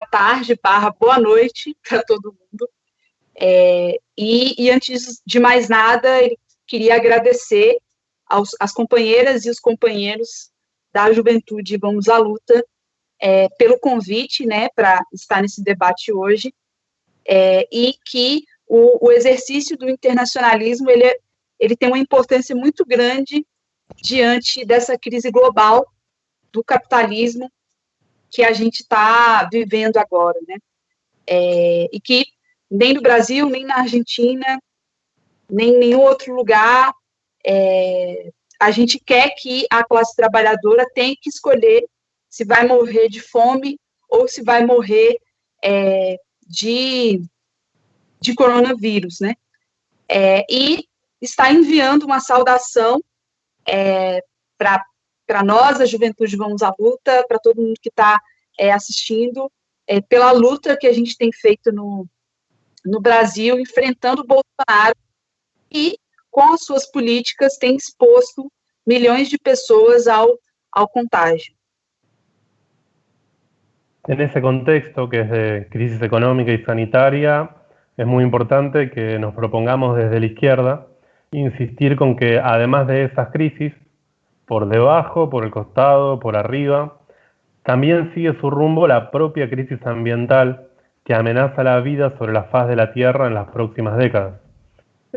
tarde, boa noite para todo mundo. E antes de mais nada, eu queria agradecer às companheiras e os companheiros da Juventude Vamos à Luta pelo convite, né, para estar nesse debate hoje, e que o exercício do internacionalismo ele tem uma importância muito grande diante dessa crise global do capitalismo que a gente está vivendo agora, né? E que nem no Brasil, nem na Argentina, nem em nenhum outro lugar, a gente quer que a classe trabalhadora tenha que escolher se vai morrer de fome ou se vai morrer de coronavírus, né? E está enviando uma saudação para nós, a Juventude Vamos à Luta, para todo mundo que está assistindo, pela luta que a gente tem feito no Brasil, enfrentando o Bolsonaro, e com as suas políticas tem exposto milhões de pessoas ao contágio. En ese contexto, que es de crisis económica y sanitaria, es muy importante que nos propongamos desde la izquierda insistir con que además de esas crisis, por debajo, por el costado, por arriba, también sigue su rumbo la propia crisis ambiental que amenaza la vida sobre la faz de la Tierra en las próximas décadas.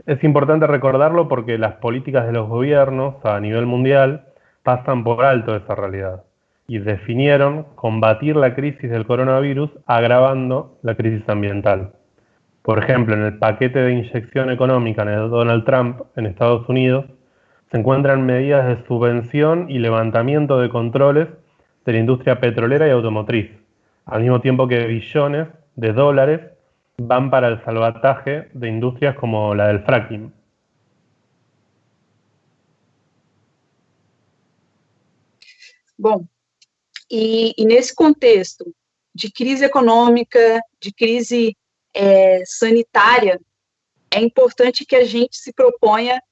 Es importante recordarlo porque las políticas de los gobiernos a nivel mundial pasan por alto esa realidad y definieron combatir la crisis del coronavirus agravando la crisis ambiental. Por ejemplo, en el paquete de inyección económica de Donald Trump en Estados Unidos se encuentran medidas de subvención y levantamiento de controles de la industria petrolera y automotriz, al mismo tiempo que billones de dólares van para el salvataje de industrias como la del fracking. Bom, e nesse contexto de crise econômica, de crise sanitária, é importante que a gente se proponha,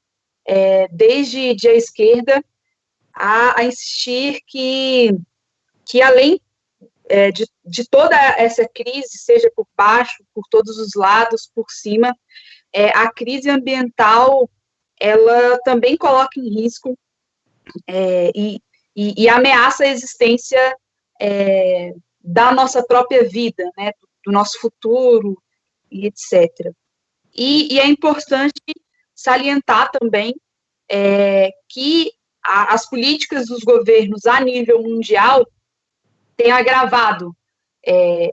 desde a esquerda, a insistir que além de toda essa crise, seja por baixo, por todos os lados, por cima, a crise ambiental, ela também coloca em risco e ameaça a existência da nossa própria vida, né, do nosso futuro, e etc. E é importante salientar também que as políticas dos governos a nível mundial têm agravado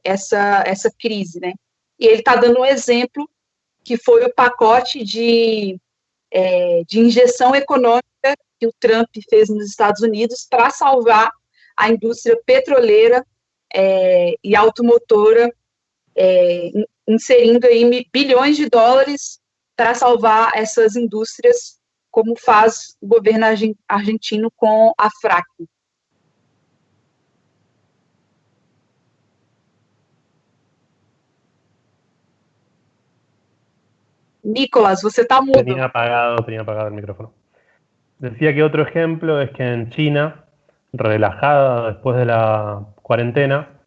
essa crise, né? E ele está dando um exemplo, que foi o pacote de injeção econômica que o Trump fez nos Estados Unidos para salvar a indústria petroleira e automotora, inserindo aí bilhões de dólares para salvar essas indústrias, como faz o governo argentino com a fracking. Nicolás, você está mudo. Tenía apagado el micrófono. Decía que otro ejemplo es que en China, relajada después de la cuarentena,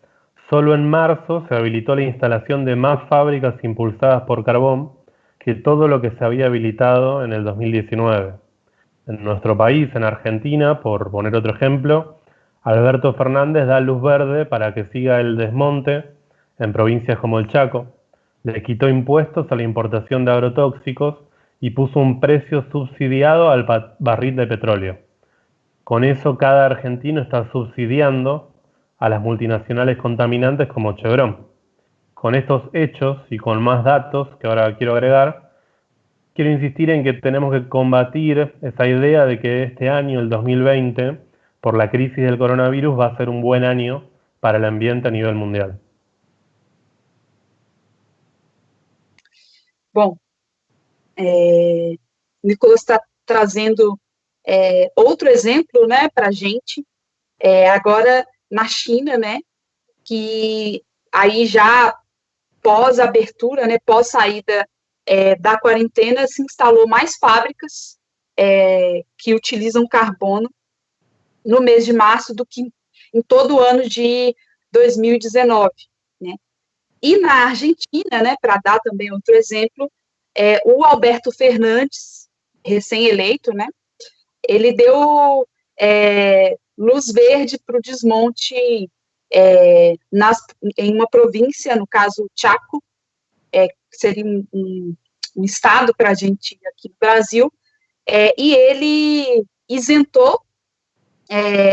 solo en marzo se habilitó la instalación de más fábricas impulsadas por carbón que todo lo que se había habilitado en el 2019. En nuestro país, en Argentina, por poner otro ejemplo, Alberto Fernández da luz verde para que siga el desmonte en provincias como el Chaco, le quitó impuestos a la importación de agrotóxicos y puso un precio subsidiado al barril de petróleo. Con eso cada argentino está subsidiando a las multinacionales contaminantes como Chevron. Con estos hechos y con más datos que ahora quiero agregar, quiero insistir en que tenemos que combatir esa idea de que este año, el 2020, por la crisis del coronavirus, va a ser un buen año para el ambiente a nivel mundial. Bom, Nicolás está trazendo outro exemplo, né, para a gente, agora na China, né, que aí já pós-abertura, né, pós-saída da quarentena, se instalou mais fábricas que utilizam carbono no mês de março do que em todo o ano de 2019, né? E na Argentina, né, para dar também outro exemplo, o Alberto Fernandes, recém-eleito, né, ele deu luz verde para o desmonte em uma província, no caso Chaco, que seria um estado para a gente aqui no Brasil, e ele isentou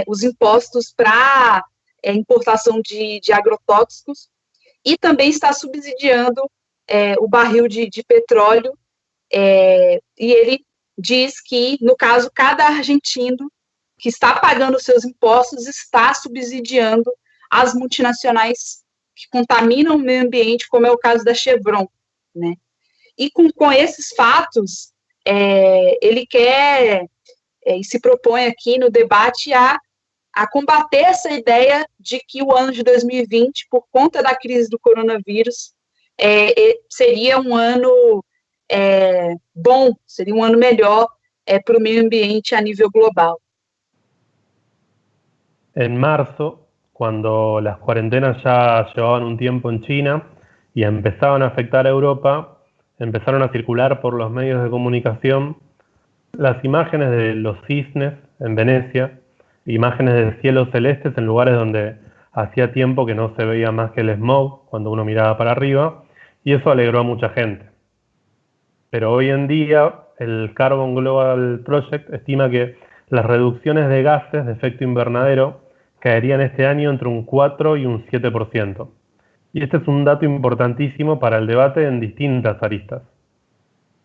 os impostos para importação de agrotóxicos e também está subsidiando o barril de petróleo, e ele diz que, no caso, cada argentino que está pagando seus impostos está subsidiando as multinacionais que contaminam o meio ambiente, como é o caso da Chevron, né? E com esses fatos, ele quer e se propõe aqui no debate a combater essa ideia de que o ano de 2020, por conta da crise do coronavírus, seria um ano bom, seria um ano melhor para o meio ambiente a nível global. En marzo, cuando las cuarentenas ya llevaban un tiempo en China y empezaban a afectar a Europa, empezaron a circular por los medios de comunicación las imágenes de los cisnes en Venecia, imágenes de cielos celestes en lugares donde hacía tiempo que no se veía más que el smog cuando uno miraba para arriba, y eso alegró a mucha gente. Pero hoy en día el Carbon Global Project estima que las reducciones de gases de efecto invernadero caerían este año entre un 4 y un 7%. Y este es un dato importantísimo para el debate en distintas aristas.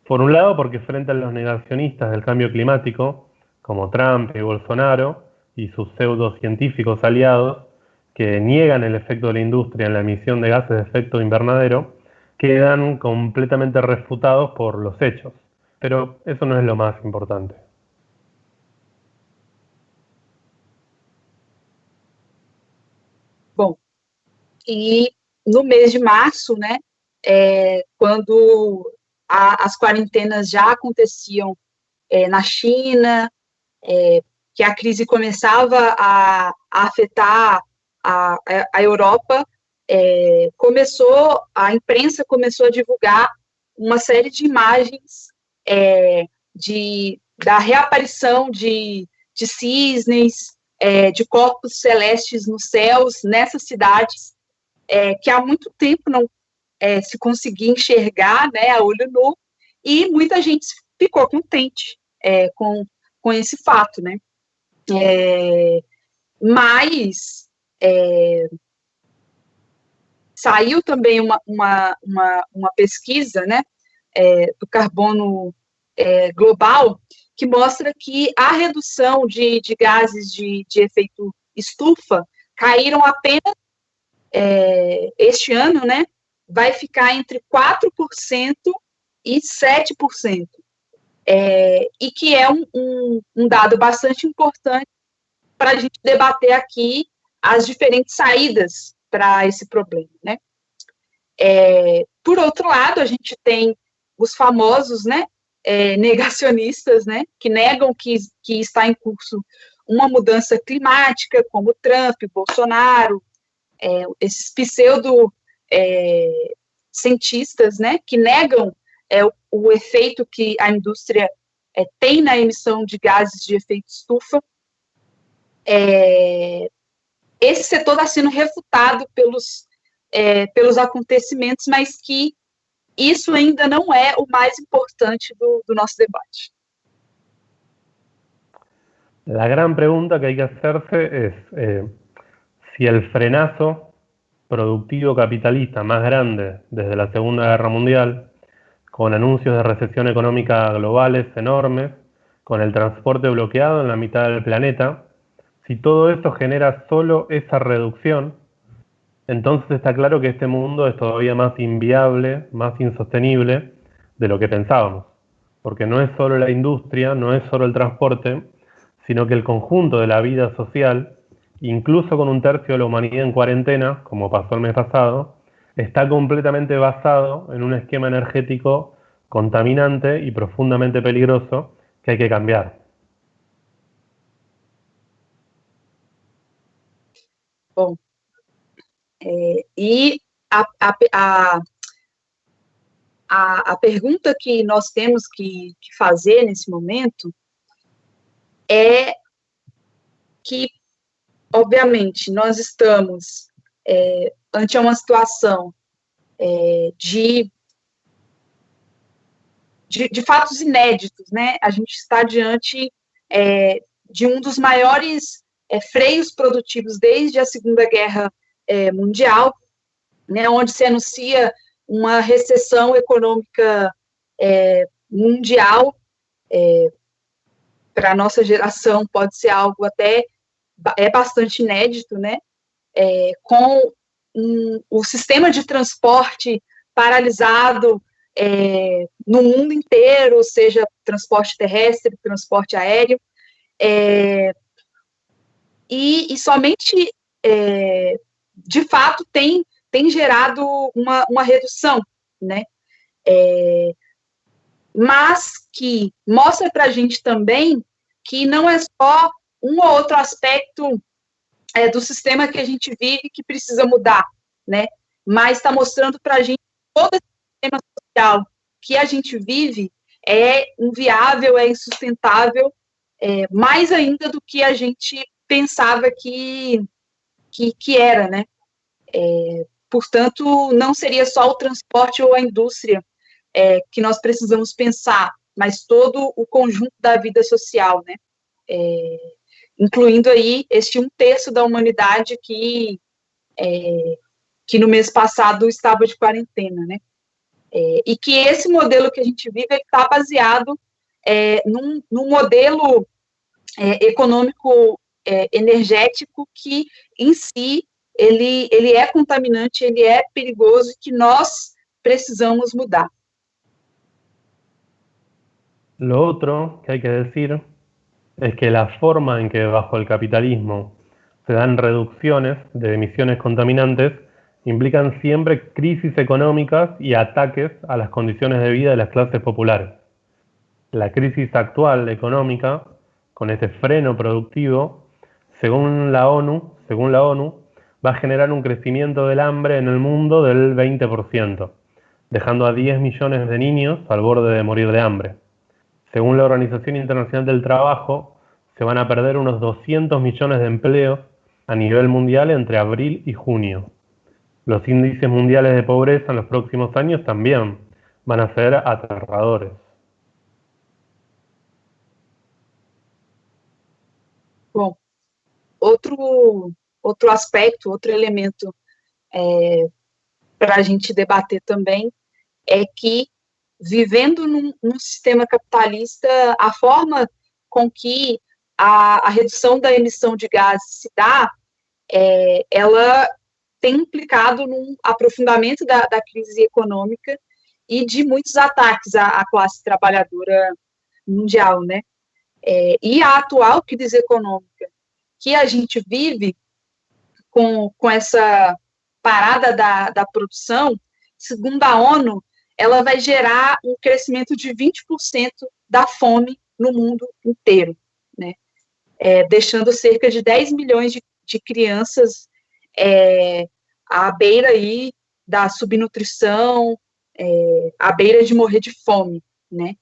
Por un lado, porque frente a los negacionistas del cambio climático, como Trump y Bolsonaro y sus pseudocientíficos aliados, que niegan el efecto de la industria en la emisión de gases de efecto invernadero, quedan completamente refutados por los hechos. Pero eso no es lo más importante. Bom, e no mês de março, né, quando as quarentenas já aconteciam na China, que a crise começava a afetar a Europa, a imprensa começou a divulgar uma série de imagens da reaparição de cisnes, de corpos celestes nos céus, nessas cidades, que há muito tempo não se conseguia enxergar, né, a olho nu, e muita gente ficou contente com esse fato, né? Mas saiu também uma pesquisa, né, do carbono global, que mostra que a redução de gases de efeito estufa caíram apenas este ano, né, vai ficar entre 4% e 7%, e que é um dado bastante importante para a gente debater aqui as diferentes saídas para esse problema, né? Por outro lado, a gente tem os famosos, né, negacionistas, né, que negam que está em curso uma mudança climática, como Trump, Bolsonaro, esses pseudo-cientistas, né, que negam o efeito que a indústria tem na emissão de gases de efeito estufa. Esse setor está sendo refutado pelos acontecimentos, mas que isso ainda não é o mais importante do nosso debate. La gran pregunta que hay que hacerse es si el frenazo productivo capitalista más grande desde la Segunda Guerra Mundial, con anuncios de recesión económica globales enormes, con el transporte bloqueado en la mitad del planeta, si todo esto genera solo esa reducción, entonces está claro que este mundo es todavía más inviable, más insostenible de lo que pensábamos. Porque no es solo la industria, no es solo el transporte, sino que el conjunto de la vida social, incluso con un tercio de la humanidad en cuarentena, como pasó el mes pasado, está completamente basado en un esquema energético contaminante y profundamente peligroso que hay que cambiar. Bom, e a pergunta que nós temos que fazer nesse momento é que, obviamente, nós estamos ante uma situação de fatos inéditos, né? A gente está diante de um dos maiores freios produtivos desde a Segunda Guerra Mundial, né, onde se anuncia uma recessão econômica mundial. Para a nossa geração pode ser algo até bastante inédito, né? Com o sistema de transporte paralisado no mundo inteiro, seja transporte terrestre, transporte aéreo, e somente, de fato, tem gerado uma redução, né? Mas que mostra para a gente também que não é só um ou outro aspecto do sistema que a gente vive que precisa mudar, né? Mas está mostrando para a gente que todo esse sistema social que a gente vive é inviável, é insustentável, mais ainda do que a gente pensava que era, né? Portanto, não seria só o transporte ou a indústria que nós precisamos pensar, mas todo o conjunto da vida social, né? Incluindo aí este 1/3 da humanidade que no mês passado estava de quarentena, né? E que esse modelo que a gente vive está baseado num modelo econômico energético que, em si, ele é contaminante, ele é perigoso e que nós precisamos mudar. Lo otro que hay que decir es que la forma en que bajo el capitalismo se dan reducciones de emisiones contaminantes implican siempre crisis económicas y ataques a las condiciones de vida de las clases populares. La crisis actual económica, con este freno productivo, según la ONU, va a generar un crecimiento del hambre en el mundo del 20%, dejando a 10 millones de niños al borde de morir de hambre. Según la Organización Internacional del Trabajo, se van a perder unos 200 millones de empleos a nivel mundial entre abril y junio. Los índices mundiales de pobreza en los próximos años también van a ser aterradores. Bom, outro aspecto, outro elemento para a gente debater também é que, vivendo num sistema capitalista, a forma com que a redução da emissão de gases se dá, ela tem implicado num aprofundamento da crise econômica e de muitos ataques à classe trabalhadora mundial, né? E a atual crise econômica que a gente vive com essa parada da produção, segundo a ONU, ela vai gerar um crescimento de 20% da fome no mundo inteiro, né? Deixando cerca de 10 milhões de crianças à beira aí da subnutrição, à beira de morrer de fome, né?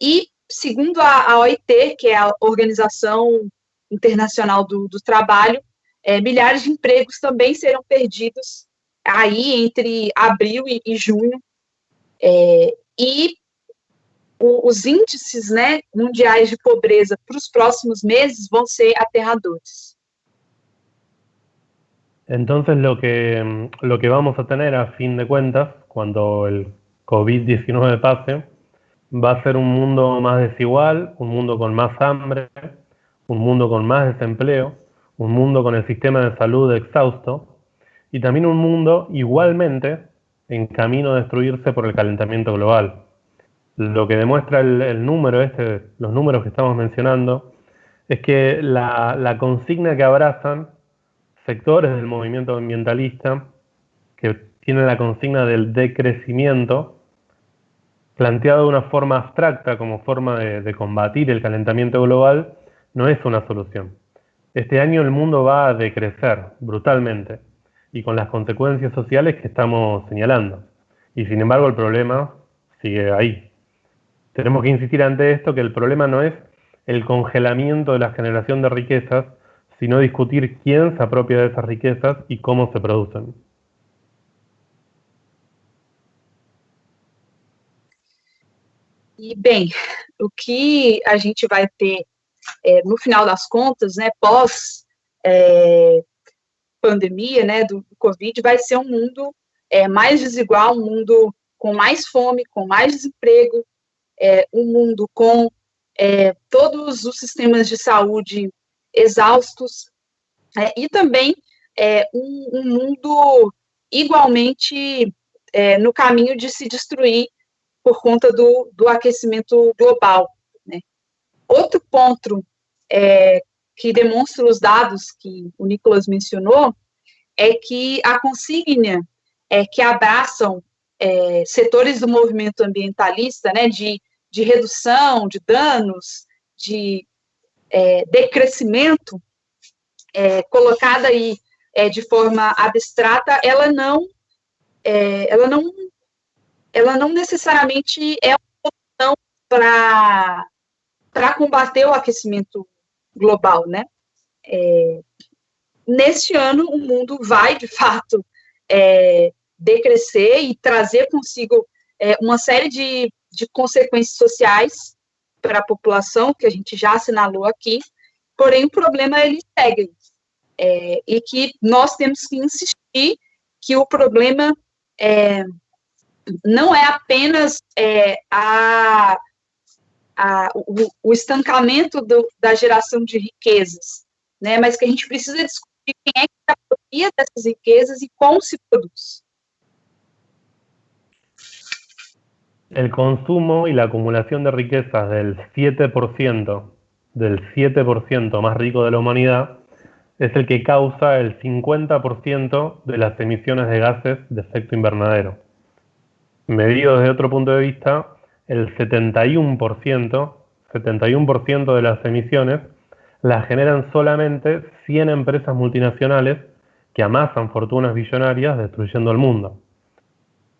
E, segundo a OIT, que é a Organização Internacional do Trabalho, milhares de empregos também serão perdidos aí entre abril e junho, e os índices, né, mundiais de pobreza para os próximos meses vão ser aterradores. Entonces lo que vamos a tener a fin de cuentas, cuando el COVID-19 pase, va a ser un mundo más desigual, un mundo con más hambre, un mundo con más desempleo, un mundo con el sistema de salud exhausto y también un mundo igualmente en camino a destruirse por el calentamiento global. Lo que demuestra el número los números que estamos mencionando, es que la consigna que abrazan sectores del movimiento ambientalista, que tienen la consigna del decrecimiento, planteado de una forma abstracta como forma de combatir el calentamiento global, no es una solución. Este año el mundo va a decrecer brutalmente y con las consecuencias sociales que estamos señalando. Y sin embargo el problema sigue ahí. Tenemos que insistir ante esto que el problema no es el congelamiento de la generación de riquezas, sino discutir quién se apropia de esas riquezas y cómo se producen. E, bem, o que a gente vai ter, no final das contas, né, pós pandemia, né, do Covid, vai ser um mundo mais desigual, um mundo com mais fome, com mais desemprego, um mundo com todos os sistemas de saúde exaustos, e também um mundo igualmente no caminho de se destruir por conta do aquecimento global, né? Outro ponto que demonstra os dados que o Nicolas mencionou é que a consígnia que abraçam setores do movimento ambientalista, né, de redução de danos, de decrescimento, colocada aí de forma abstrata, ela não necessariamente é uma solução para combater o aquecimento global, né? Neste ano, o mundo vai, de fato, decrescer e trazer consigo uma série de consequências sociais para a população, que a gente já assinalou aqui, porém o problema ele segue, e que nós temos que insistir que o problema não é apenas o estancamento da geração de riquezas, né, mas que a gente precisa descobrir quem é que se apropria dessas riquezas e como se produz. El consumo y la acumulación de riquezas del 7% más rico de la humanidad es el que causa el 50% de las emisiones de gases de efecto invernadero. Medido desde otro punto de vista, el 71% de las emisiones las generan solamente 100 empresas multinacionales que amasan fortunas billonarias destruyendo el mundo.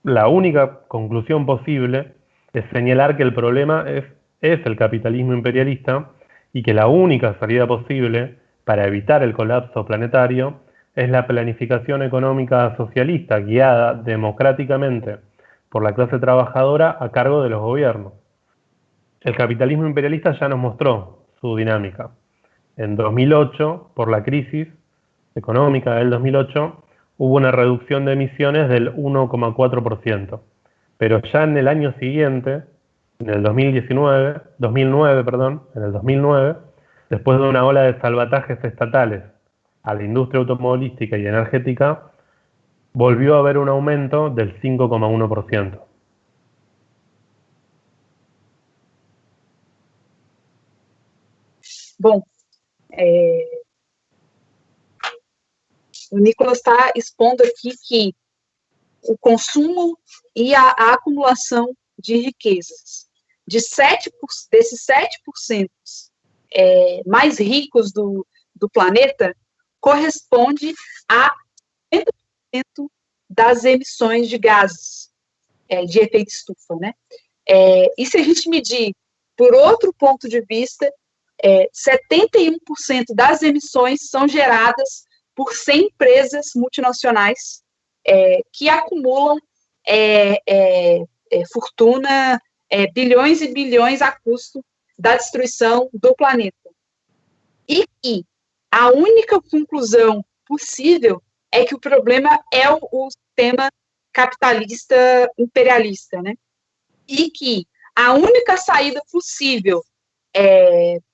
La única conclusión posible es señalar que el problema es el capitalismo imperialista y que la única salida posible para evitar el colapso planetario es la planificación económica socialista guiada democráticamente por la clase trabajadora a cargo de los gobiernos. El capitalismo imperialista ya nos mostró su dinámica. En 2008, por la crisis económica del 2008, hubo una reducción de emisiones del 1,4%. Pero ya en el año siguiente, en el 2009, después de una ola de salvatajes estatales a la industria automovilística y energética, volvió a haber un aumento del 5,1%. Bom, o Nicolas está expondo aqui que o consumo e a acumulação de riquezas desses 7% mais ricos do planeta corresponde a 80% das emissões de gases de efeito estufa, né? E se a gente medir por outro ponto de vista, 71% das emissões são geradas por 100 empresas multinacionais que acumulam fortuna, bilhões e bilhões a custo da destruição do planeta. E que a única conclusão possível é que o problema é o sistema capitalista imperialista, né? E que a única saída possível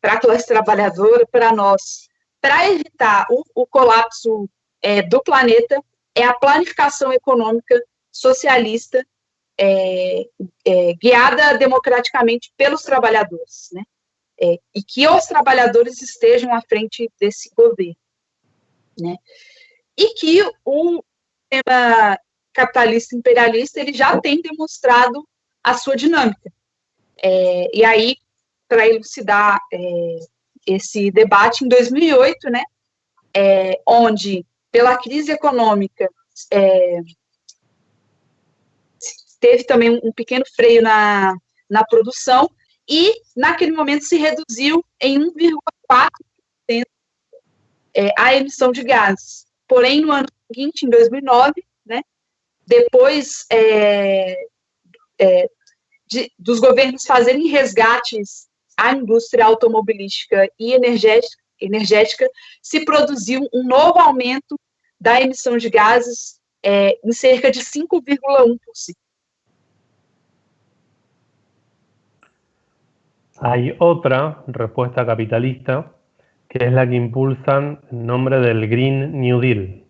para a classe trabalhadora, para nós, para evitar o colapso do planeta, é a planificação econômica socialista guiada democraticamente pelos trabalhadores, né? E que os trabalhadores estejam à frente desse governo, né? E que o sistema capitalista imperialista ele já tem demonstrado a sua dinâmica. E aí, para elucidar esse debate, em 2008, né, onde pela crise econômica, teve também um pequeno freio na produção, e naquele momento se reduziu em 1,4% a emissão de gases. Porém, no ano seguinte, em 2009, né, depois dos governos fazerem resgates à indústria automobilística e energética, se produziu um novo aumento da emissão de gases em cerca de 5,1%. Hay otra respuesta capitalista, que es la que impulsan en nombre del Green New Deal,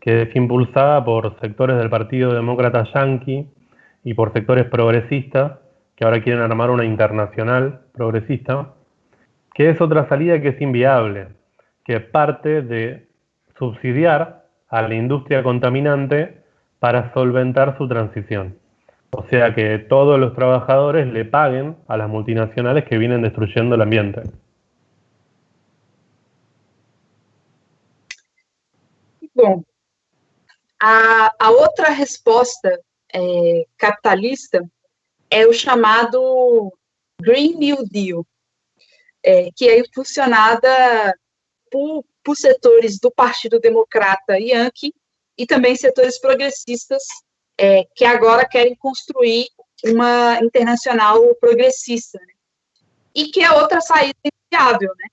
que es impulsada por sectores del Partido Demócrata Yanqui y por sectores progresistas, que ahora quieren armar una internacional progresista, que es otra salida que es inviable, que parte de subsidiar a la industria contaminante para solventar su transición. O sea, que todos los trabajadores le paguen a las multinacionales que vienen destruyendo el ambiente. Bom, a outra resposta capitalista é o chamado Green New Deal, que é impulsionada por setores do Partido Democrata Yankee e também setores progressistas que agora querem construir uma internacional progressista, né? E que é outra saída viável, né?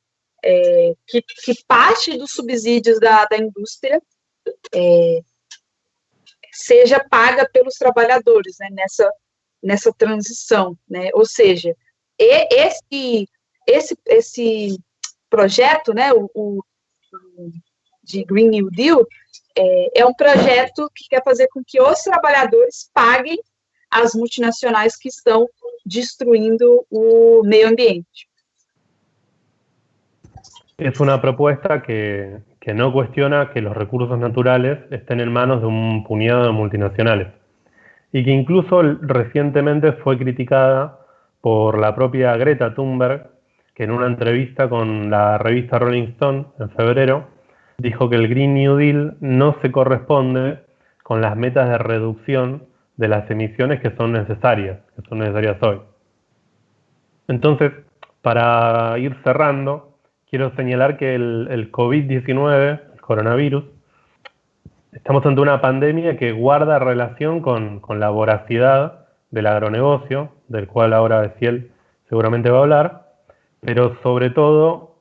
Que parte dos subsídios da indústria seja paga pelos trabalhadores, né, nessa transição, né? Ou seja, esse projeto, né, o de Green New Deal, é um projeto que quer fazer com que os trabalhadores paguem as multinacionais que estão destruindo o meio ambiente. Es una propuesta que no cuestiona que los recursos naturales estén en manos de un puñado de multinacionales y que incluso recientemente fue criticada por la propia Greta Thunberg, que en una entrevista con la revista Rolling Stone en febrero dijo que el Green New Deal no se corresponde con las metas de reducción de las emisiones que son necesarias hoy. Entonces, para ir cerrando, quiero señalar que el COVID-19, el coronavirus, estamos ante una pandemia que guarda relación con la voracidad del agronegocio, del cual ahora Eziel seguramente va a hablar, pero sobre todo,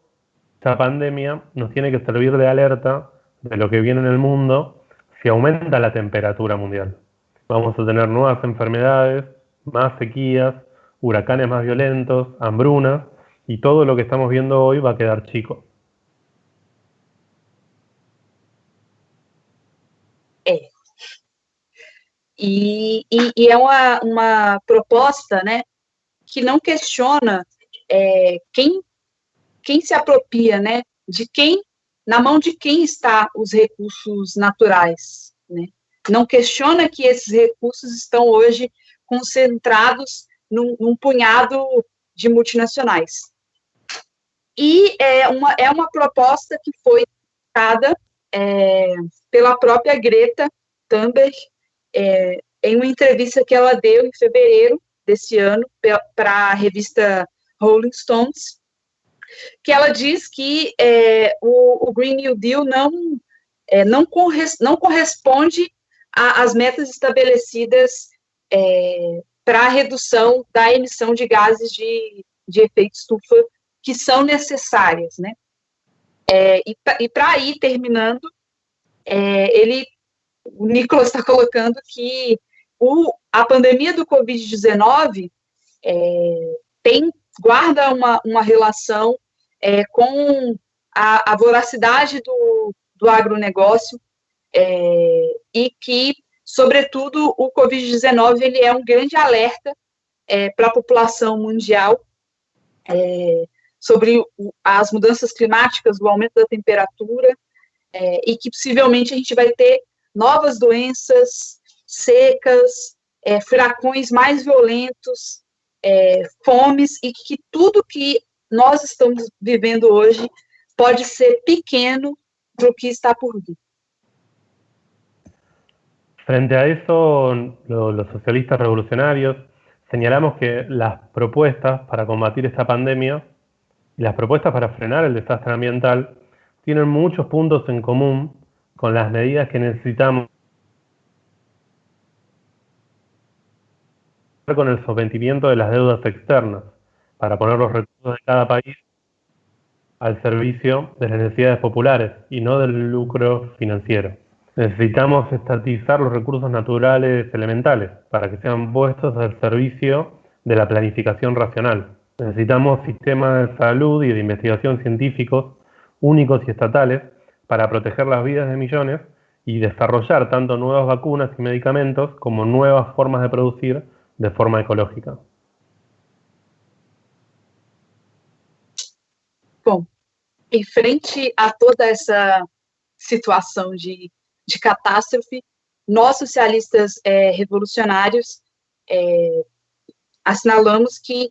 esta pandemia nos tiene que servir de alerta de lo que viene en el mundo si aumenta la temperatura mundial. Vamos a tener nuevas enfermedades, más sequías, huracanes más violentos, hambrunas, y todo lo que estamos viendo hoy va a quedar chico. E é uma proposta, né, que não questiona quem se apropria, né, na mão de quem está os recursos naturais, né? Não questiona que esses recursos estão hoje concentrados num punhado de multinacionais. E é uma proposta que foi dada pela própria Greta Thunberg em uma entrevista que ela deu em fevereiro desse ano para a revista Rolling Stones, que ela diz que o Green New Deal não corresponde às metas estabelecidas para a redução da emissão de gases de efeito estufa que são necessárias, né? E para ir terminando, o Nicolas está colocando que a pandemia do Covid-19 guarda uma relação com a voracidade do agronegócio e que, sobretudo, o Covid-19 ele é um grande alerta para a população mundial sobre as mudanças climáticas, o aumento da temperatura, e que possivelmente a gente vai ter novas doenças, secas, furacões mais violentos, fomes, e que tudo que nós estamos vivendo hoje pode ser pequeno para o que está por vir. Frente a eso, los socialistas revolucionarios señalamos que las propuestas para combatir esta pandemia y las propuestas para frenar el desastre ambiental tienen muchos puntos en común con las medidas que necesitamos con el sometimiento de las deudas externas para poner los recursos de cada país al servicio de las necesidades populares y no del lucro financiero. Necesitamos estatizar los recursos naturales elementales para que sean puestos al servicio de la planificación racional. Necesitamos sistemas de salud y de investigación científicos únicos y estatales para proteger las vidas de millones y desarrollar tanto nuevas vacunas y medicamentos como nuevas formas de producir de forma ecológica. Bom, em frente a toda essa situação de catástrofe, nós, socialistas revolucionários, assinalamos que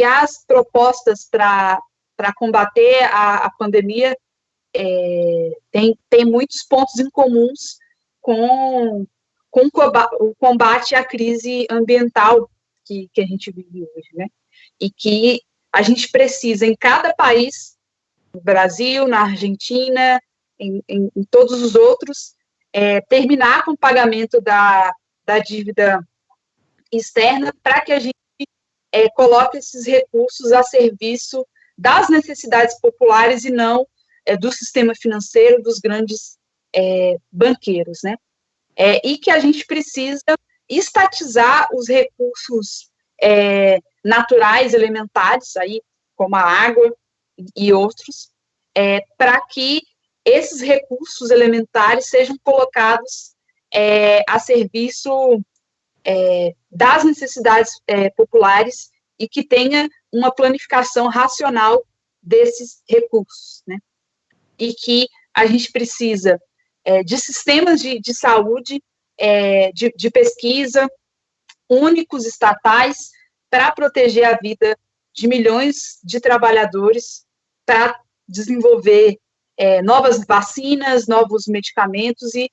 as propostas para combater a pandemia tem muitos pontos em comuns com o combate à crise ambiental que a gente vive hoje, né? E que a gente precisa, em cada país, no Brasil, na Argentina, em todos os outros, terminar com o pagamento da dívida externa para que a gente coloque esses recursos a serviço das necessidades populares e não do sistema financeiro, dos grandes banqueiros, né? E que a gente precisa estatizar os recursos naturais, elementares, aí, como a água e outros, para que esses recursos elementares sejam colocados a serviço das necessidades populares e que tenha uma planificação racional desses recursos, né? E que a gente precisa de sistemas de saúde, de pesquisa, únicos, estatais, para proteger a vida de milhões de trabalhadores, para desenvolver novas vacinas, novos medicamentos, e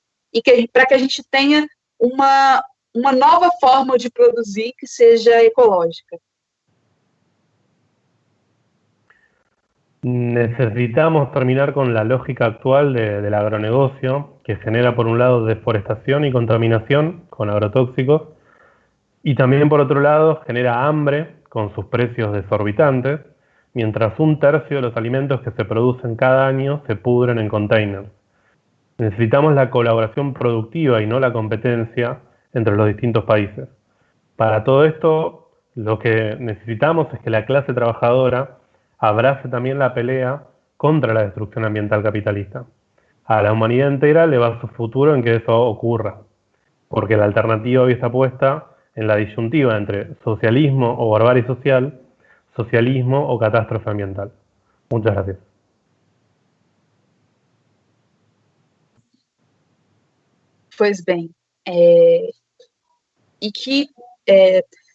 para que a gente tenha uma nova forma de produzir que seja ecológica. Necesitamos terminar con la lógica actual del agronegocio, que genera por un lado deforestación y contaminación con agrotóxicos, y también por otro lado genera hambre con sus precios desorbitantes, mientras 1/3 de los alimentos que se producen cada año se pudren en containers. Necesitamos la colaboración productiva y no la competencia entre los distintos países. Para todo esto, lo que necesitamos es que la clase trabajadora abrace también la pelea contra la destrucción ambiental capitalista. A la humanidad entera le va su futuro en que eso ocurra, porque la alternativa hoy está puesta en la disyuntiva entre socialismo o barbarie social, socialismo o catástrofe ambiental. Muchas gracias. Pois bem, e que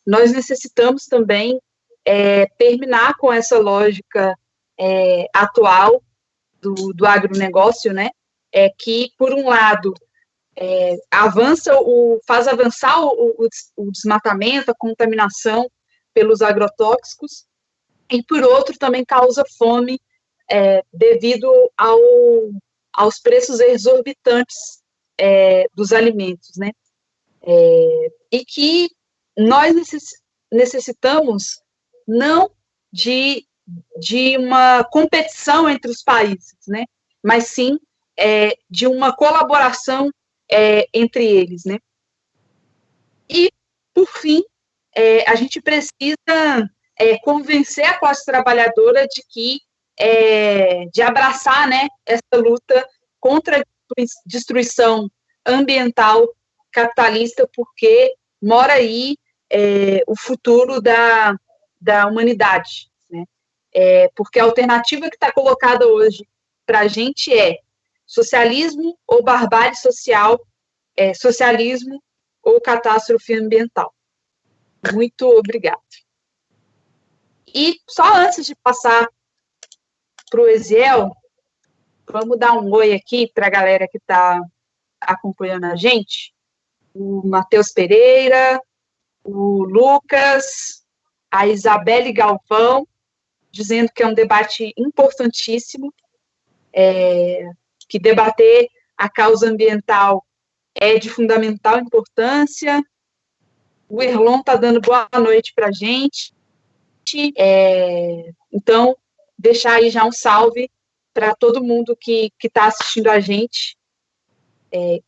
nós necessitamos também terminar com essa lógica atual do agronegócio, né? Que, por um lado, faz avançar o desmatamento, a contaminação pelos agrotóxicos, e, por outro, também causa fome devido aos preços exorbitantes dos alimentos, né? E que nós necessitamos não de uma competição entre os países, né? Mas sim de uma colaboração entre eles, né? E, por fim, a gente precisa convencer a classe trabalhadora de abraçar, né, essa luta contra a destruição ambiental capitalista, porque mora aí o futuro da humanidade, né? Porque a alternativa que está colocada hoje para a gente é socialismo ou barbárie social, socialismo ou catástrofe ambiental. Muito obrigada. E só antes de passar para o Eziel, vamos dar um oi aqui para a galera que está acompanhando a gente. o Matheus Pereira, o Lucas, a Isabelle Galvão, dizendo que é um debate importantíssimo, que debater a causa ambiental é de fundamental importância. O Erlon está dando boa noite para a gente. Então, deixar aí já um salve para todo mundo que está assistindo a gente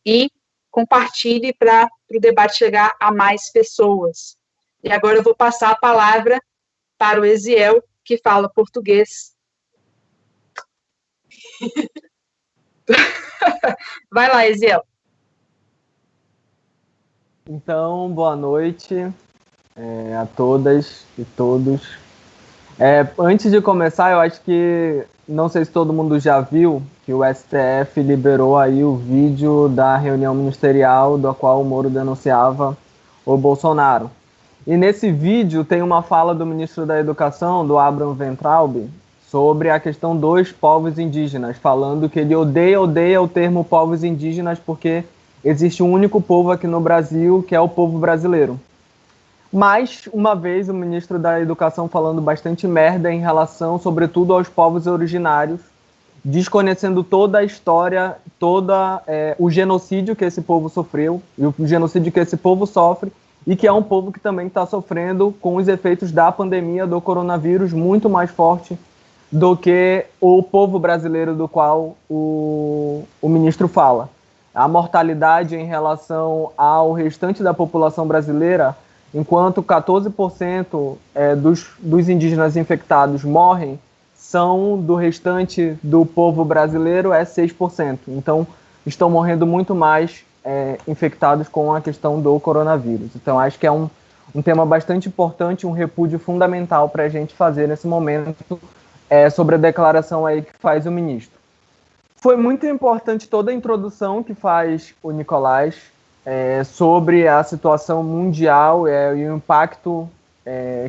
e compartilhe para o debate chegar a mais pessoas. E agora eu vou passar a palavra para o Eziel, que fala português. Vai lá, Eziel. Então, boa noite a todas e todos. Antes de começar, eu acho que, não sei se todo mundo já viu, que o STF liberou aí o vídeo da reunião ministerial do qual o Moro denunciava o Bolsonaro. E nesse vídeo tem uma fala do ministro da Educação, do Abraham Weintraub, sobre a questão dos povos indígenas, falando que ele odeia o termo povos indígenas porque existe um único povo aqui no Brasil, que é o povo brasileiro. Mais uma vez, o ministro da Educação falando bastante merda em relação, sobretudo, aos povos originários, desconhecendo toda a história, o genocídio que esse povo sofreu, e o genocídio que esse povo sofre, e que é um povo que também está sofrendo com os efeitos da pandemia do coronavírus muito mais forte do que o povo brasileiro do qual o ministro fala. A mortalidade em relação ao restante da população brasileira, enquanto 14% dos indígenas infectados morrem, são do restante do povo brasileiro 6%. Então, estão morrendo muito mais infectados com a questão do coronavírus. Então, acho que é um tema bastante importante, um repúdio fundamental para a gente fazer nesse momento sobre a declaração aí que faz o ministro. Foi muito importante toda a introdução que faz o Nicolás sobre a situação mundial e o impacto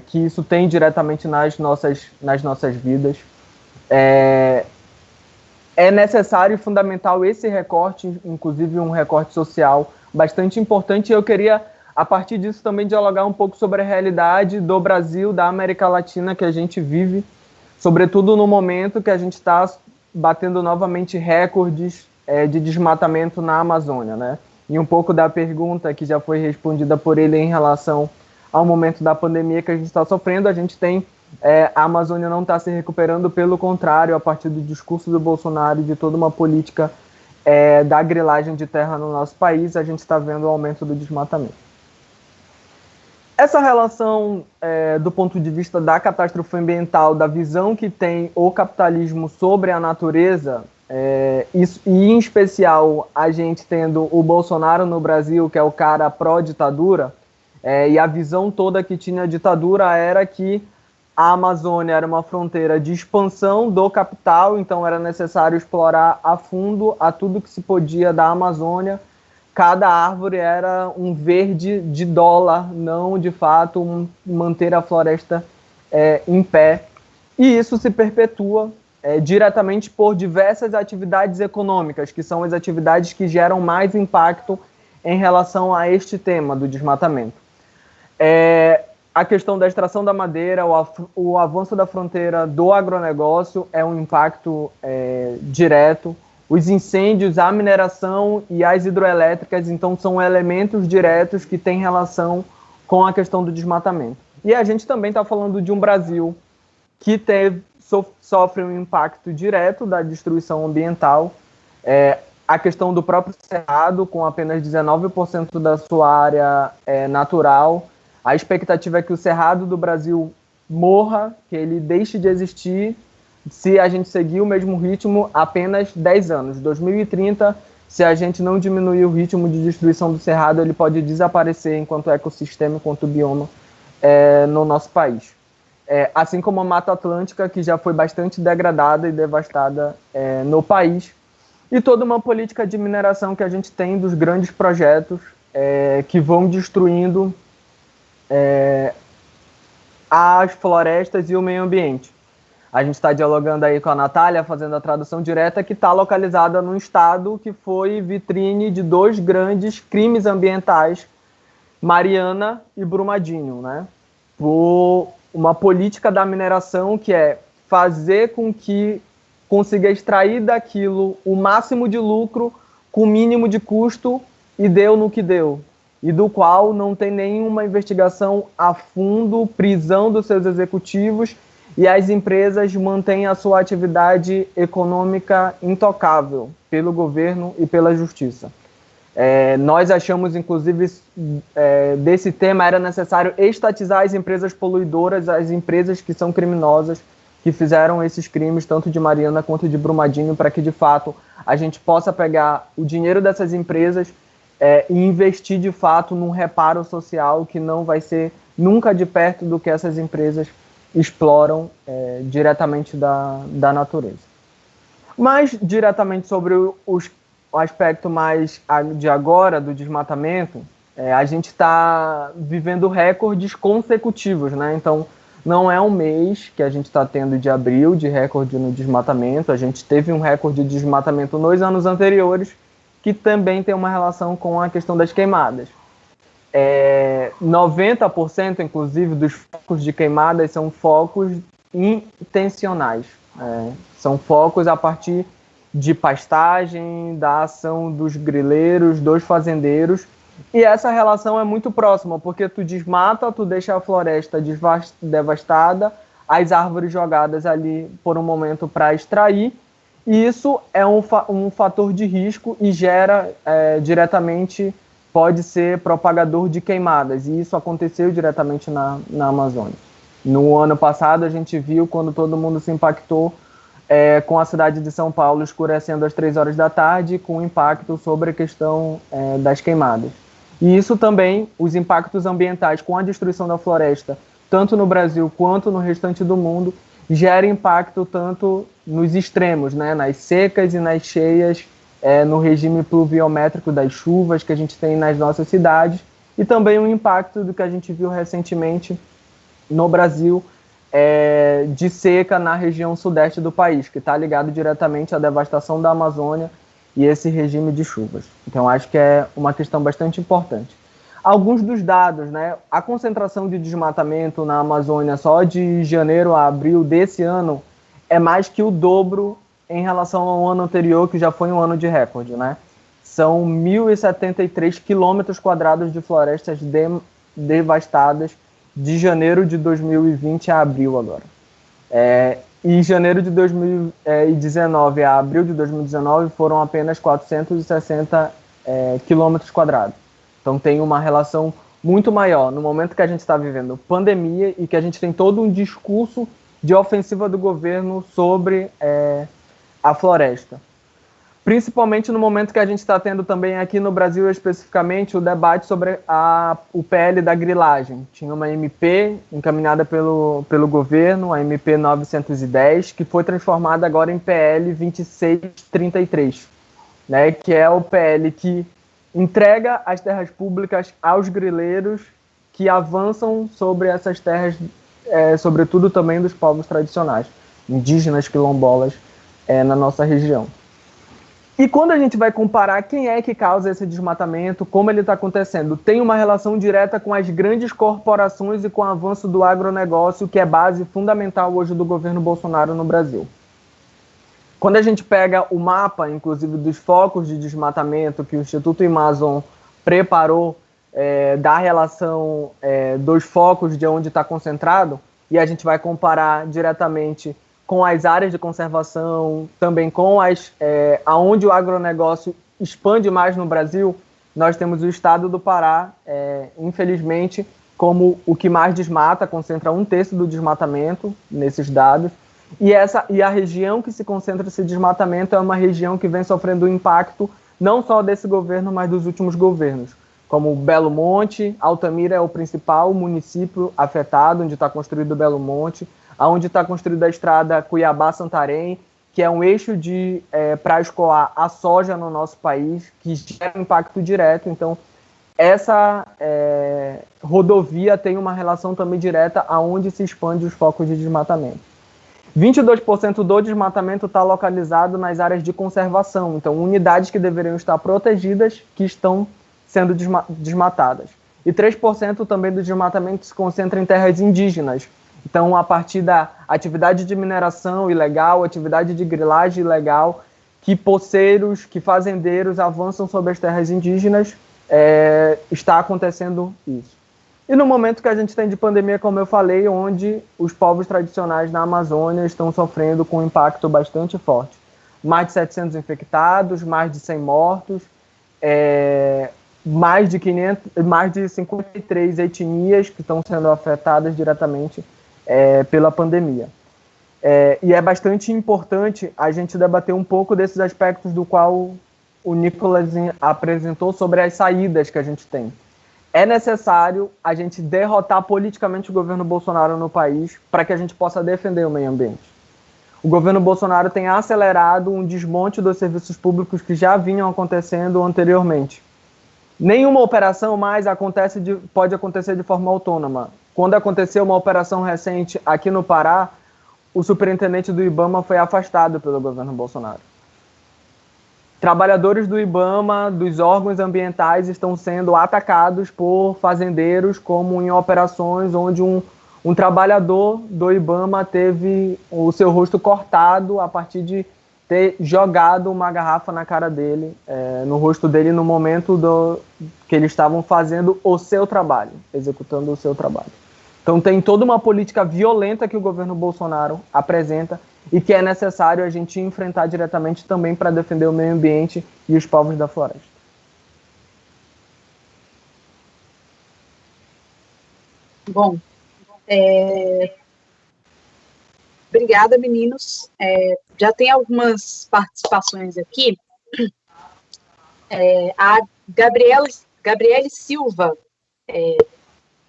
que isso tem diretamente nas nossas vidas. É necessário e fundamental esse recorte, inclusive um recorte social bastante importante. E eu queria, a partir disso, também dialogar um pouco sobre a realidade do Brasil, da América Latina que a gente vive, sobretudo no momento que a gente está batendo novamente recordes de desmatamento na Amazônia, né? E um pouco da pergunta que já foi respondida por ele em relação ao momento da pandemia que a gente está sofrendo, a gente tem a Amazônia não está se recuperando, pelo contrário, a partir do discurso do Bolsonaro e de toda uma política da grilagem de terra no nosso país, a gente está vendo o aumento do desmatamento. Essa relação, do ponto de vista da catástrofe ambiental, da visão que tem o capitalismo sobre a natureza, e em especial a gente tendo o Bolsonaro no Brasil, que é o cara pró-ditadura, e a visão toda que tinha a ditadura era que a Amazônia era uma fronteira de expansão do capital, então era necessário explorar a fundo a tudo que se podia da Amazônia. Cada árvore era um verde de dólar, não de fato manter a floresta em pé. E isso se perpetua diretamente por diversas atividades econômicas, que são as atividades que geram mais impacto em relação a este tema do desmatamento. A questão da extração da madeira, o avanço da fronteira do agronegócio é um impacto direto. Os incêndios, a mineração e as hidroelétricas, então, são elementos diretos que têm relação com a questão do desmatamento. E a gente também está falando de um Brasil que sofre um impacto direto da destruição ambiental. A questão do próprio Cerrado, com apenas 19% da sua área natural. A expectativa é que o Cerrado do Brasil morra, que ele deixe de existir, se a gente seguir o mesmo ritmo, apenas 10 anos. 2030, se a gente não diminuir o ritmo de destruição do Cerrado, ele pode desaparecer enquanto ecossistema, enquanto bioma no nosso país. Assim como a Mata Atlântica, que já foi bastante degradada e devastada no país. E toda uma política de mineração que a gente tem dos grandes projetos que vão destruindo as florestas e o meio ambiente. A gente está dialogando aí com a Natália, fazendo a tradução direta, que está localizada num estado que foi vitrine de 2 grandes crimes ambientais, Mariana e Brumadinho, né? Por uma política da mineração que é fazer com que consiga extrair daquilo o máximo de lucro com o mínimo de custo, e deu no que deu. E do qual não tem nenhuma investigação a fundo, prisão dos seus executivos, e as empresas mantêm a sua atividade econômica intocável pelo governo e pela justiça. Nós achamos, inclusive, desse tema era necessário estatizar as empresas poluidoras, as empresas que são criminosas, que fizeram esses crimes, tanto de Mariana quanto de Brumadinho, para que, de fato, a gente possa pegar o dinheiro dessas empresas e investir, de fato, num reparo social que não vai ser nunca de perto do que essas empresas exploram diretamente da natureza. Mas, diretamente sobre o aspecto mais de agora, do desmatamento, a gente está vivendo recordes consecutivos, né? Então, não é um mês que a gente está tendo de abril de recorde no desmatamento, a gente teve um recorde de desmatamento nos anos anteriores, que também tem uma relação com a questão das queimadas. 90%, inclusive, dos focos de queimadas são focos intencionais. São focos a partir de pastagem, da ação dos grileiros, dos fazendeiros, e essa relação é muito próxima, porque tu desmata, tu deixa a floresta devastada, as árvores jogadas ali por um momento para extrair, e isso é um fator de risco e gera diretamente, pode ser propagador de queimadas, e isso aconteceu diretamente na Amazônia. No ano passado a gente viu, quando todo mundo se impactou com a cidade de São Paulo escurecendo às 3 horas da tarde, com impacto sobre a questão das queimadas. E isso também, os impactos ambientais com a destruição da floresta, tanto no Brasil quanto no restante do mundo, gera impacto tanto nos extremos, né, nas secas e nas cheias, no regime pluviométrico das chuvas que a gente tem nas nossas cidades, e também o impacto do que a gente viu recentemente no Brasil, de seca na região sudeste do país, que está ligado diretamente à devastação da Amazônia e esse regime de chuvas. Então, acho que é uma questão bastante importante. Alguns dos dados, né? A concentração de desmatamento na Amazônia só de janeiro a abril desse ano é mais que o dobro em relação ao ano anterior, que já foi um ano de recorde, né? São 1.073 quilômetros quadrados de florestas devastadas de janeiro de 2020 a abril agora. Em janeiro de 2019 a abril de 2019 foram apenas 460 quilômetros quadrados. Então tem uma relação muito maior no momento que a gente está vivendo pandemia e que a gente tem todo um discurso de ofensiva do governo sobre a floresta. Principalmente no momento que a gente está tendo também aqui no Brasil, especificamente, o debate sobre o PL da grilagem. Tinha uma MP encaminhada pelo governo, a MP 910, que foi transformada agora em PL 2633, né, que é o PL que entrega as terras públicas aos grileiros que avançam sobre essas terras, sobretudo também dos povos tradicionais, indígenas, quilombolas, na nossa região. E quando a gente vai comparar quem é que causa esse desmatamento, como ele está acontecendo, tem uma relação direta com as grandes corporações e com o avanço do agronegócio, que é base fundamental hoje do governo Bolsonaro no Brasil. Quando a gente pega o mapa, inclusive, dos focos de desmatamento que o Instituto Amazon preparou, da relação dos focos de onde está concentrado, e a gente vai comparar diretamente com as áreas de conservação, também com aonde o agronegócio expande mais no Brasil, nós temos o estado do Pará, infelizmente, como o que mais desmata, concentra 1/3 do desmatamento nesses dados, e a região que se concentra esse desmatamento é uma região que vem sofrendo o impacto não só desse governo, mas dos últimos governos, como Belo Monte. Altamira é o principal município afetado, onde está construído Belo Monte, onde está construída a estrada Cuiabá-Santarém, que é um eixo para escoar a soja no nosso país, que gera um impacto direto. Então, essa rodovia tem uma relação também direta aonde se expande os focos de desmatamento. 22% do desmatamento está localizado nas áreas de conservação, então unidades que deveriam estar protegidas que estão sendo desmatadas. E 3% também do desmatamento se concentra em terras indígenas. Então, a partir da atividade de mineração ilegal, atividade de grilagem ilegal, que poceiros, que fazendeiros avançam sobre as terras indígenas, está acontecendo isso. E no momento que a gente tem de pandemia, como eu falei, onde os povos tradicionais na Amazônia estão sofrendo com um impacto bastante forte. Mais de 700 infectados, mais de 100 mortos, mais de 53 etnias que estão sendo afetadas diretamente pela pandemia. E é bastante importante a gente debater um pouco desses aspectos do qual o Nicolas apresentou sobre as saídas que a gente tem. É necessário a gente derrotar politicamente o governo Bolsonaro no país para que a gente possa defender o meio ambiente. O governo Bolsonaro tem acelerado um desmonte dos serviços públicos que já vinham acontecendo anteriormente. Nenhuma operação mais pode acontecer de forma autônoma. Quando aconteceu uma operação recente aqui no Pará, o superintendente do IBAMA foi afastado pelo governo Bolsonaro. Trabalhadores do IBAMA, dos órgãos ambientais, estão sendo atacados por fazendeiros, como em operações onde um trabalhador do IBAMA teve o seu rosto cortado a partir de ter jogado uma garrafa na cara dele, no rosto dele, no momento que eles estavam fazendo o seu trabalho, executando o seu trabalho. Então tem toda uma política violenta que o governo Bolsonaro apresenta e que é necessário a gente enfrentar diretamente também para defender o meio ambiente e os povos da floresta. Bom, obrigada, meninos. Já tem algumas participações aqui. A Gabriele Silva,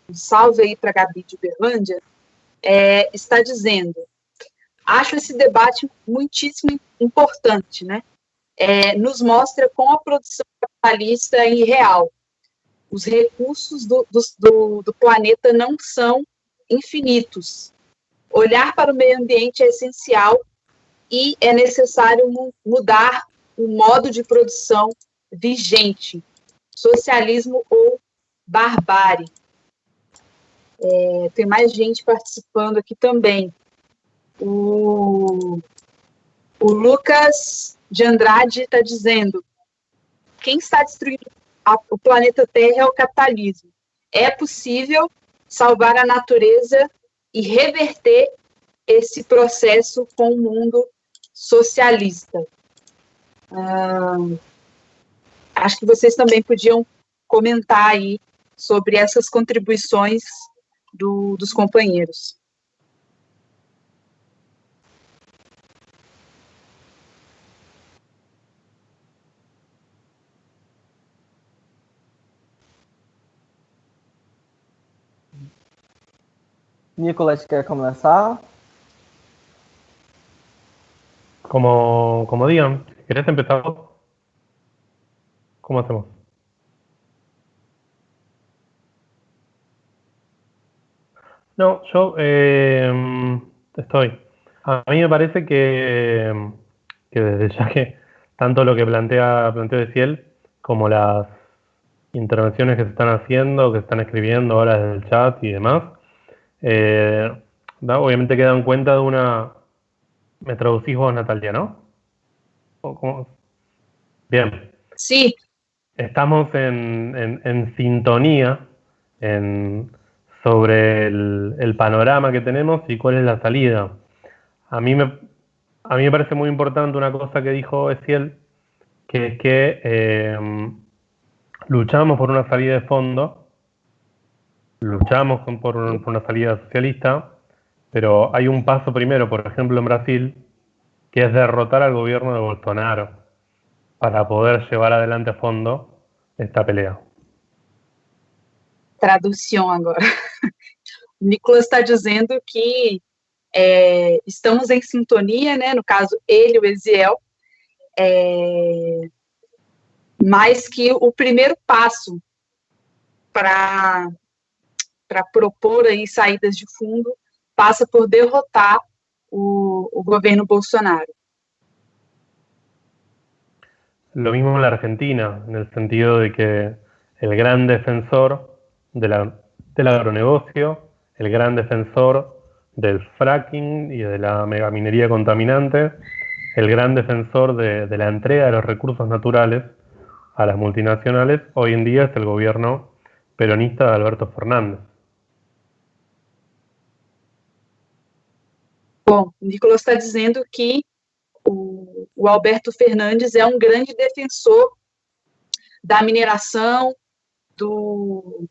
um salve aí para a Gabi de Uberlândia, está dizendo: acho esse debate muitíssimo importante, né? Nos mostra como a produção capitalista é irreal. Os recursos do planeta não são infinitos. Olhar para o meio ambiente é essencial e é necessário mudar o modo de produção vigente, socialismo ou barbárie. Tem mais gente participando aqui também. O Lucas de Andrade está dizendo: quem está destruindo o planeta Terra é o capitalismo. É possível salvar a natureza e reverter esse processo com o mundo socialista. Acho que vocês também podiam comentar aí sobre essas contribuições dos companheiros. Nicolas, quer começar? Como digan, ¿querés empezar vos? ¿Cómo hacemos? No, yo estoy. A mí me parece que desde ya que tanto lo que planteó Ezequiel como las intervenciones que se están haciendo, que se están escribiendo ahora desde el chat y demás, obviamente quedan cuenta de una... ¿Me traducís vos, Natalia, no? ¿Cómo? Bien. Sí. Estamos en sintonía sobre el panorama que tenemos y cuál es la salida. A mí me parece muy importante una cosa que dijo Ezequiel, que es que luchamos por una salida de fondo, luchamos por una salida socialista, pero hay un paso primero, por ejemplo en Brasil, que es derrotar al gobierno de Bolsonaro para poder llevar adelante a fondo esta pelea. Tradução agora. O Nicolas está dizendo que estamos em sintonia, né? No caso, ele e o Eziel, mas que o primeiro passo para propor aí saídas de fundo passa por derrotar o governo Bolsonaro. Lo mismo en la Argentina, en el sentido de que el gran defensor del agronegocio, el gran defensor del fracking y de la megaminería contaminante, el gran defensor de la entrega de los recursos naturales a las multinacionales, hoy en día es el gobierno peronista de Alberto Fernández. Bom, o Nicolas está dizendo que o Alberto Fernandes é um grande defensor da mineração, do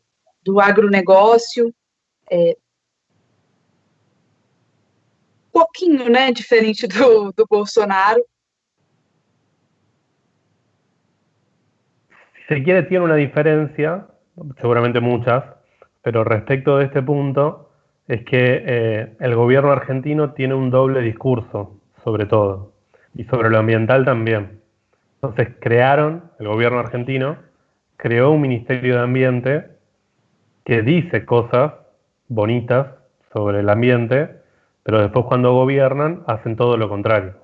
agronegócio, pouquinho, né, diferente do Bolsonaro. Si se quiere, tiene una diferencia, seguramente muchas, pero respecto de este punto es que el gobierno argentino tiene un doble discurso, sobre todo, y sobre lo ambiental también. Entonces el gobierno argentino creó un Ministerio de Ambiente que dice cosas bonitas sobre el ambiente, pero después cuando gobiernan hacen todo lo contrario.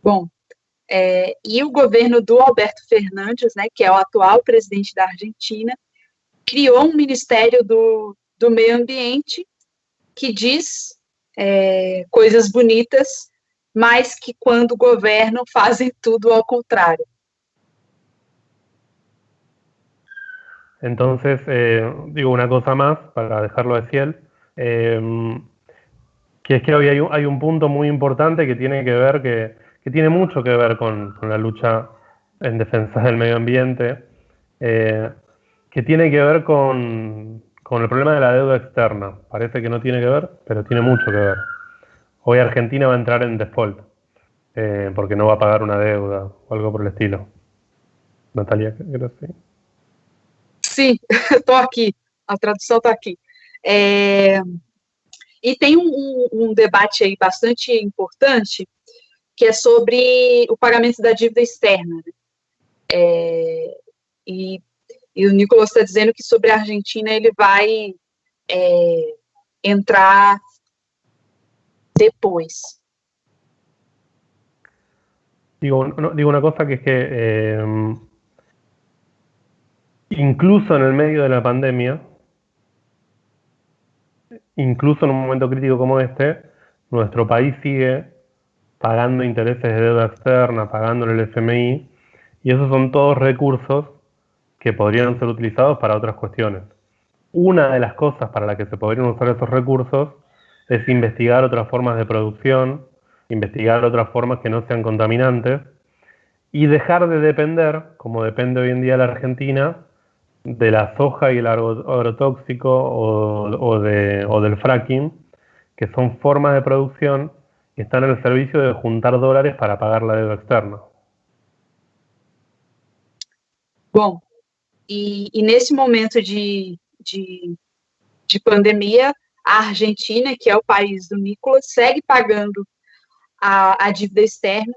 Bom, e o governo do Alberto Fernandes, né, que é o atual presidente da Argentina, criou um Ministério do Meio Ambiente que diz coisas bonitas, mas que quando governam fazem tudo ao contrário. Entonces, digo una cosa más para dejarlo de fiel, que es que hoy hay un punto muy importante que tiene que ver, que tiene mucho que ver con la lucha en defensa del medio ambiente, que tiene que ver con el problema de la deuda externa. Parece que no tiene que ver, pero tiene mucho que ver. Hoy Argentina va a entrar en default, porque no va a pagar una deuda o algo por el estilo. Natalia, ¿qué crees? Sí. Sim, estou aqui, a tradução está aqui. E tem um debate aí bastante importante, que é sobre o pagamento da dívida externa. Né? E o Nicolas está dizendo que sobre a Argentina ele vai entrar depois. Digo una cosa que es que incluso en el medio de la pandemia, incluso en un momento crítico como este, nuestro país sigue pagando intereses de deuda externa, pagándole el FMI, y esos son todos recursos que podrían ser utilizados para otras cuestiones. Una de las cosas para las que se podrían usar esos recursos es investigar otras formas de producción, investigar otras formas que no sean contaminantes, y dejar de depender, como depende hoy en día la Argentina, de la soja y el agrotóxico o del fracking, que son formas de producción que están al servicio de juntar dólares para pagar la deuda externa. Bom, e nesse momento de pandemia, a Argentina, que é o país do Nicolas, segue pagando a dívida externa,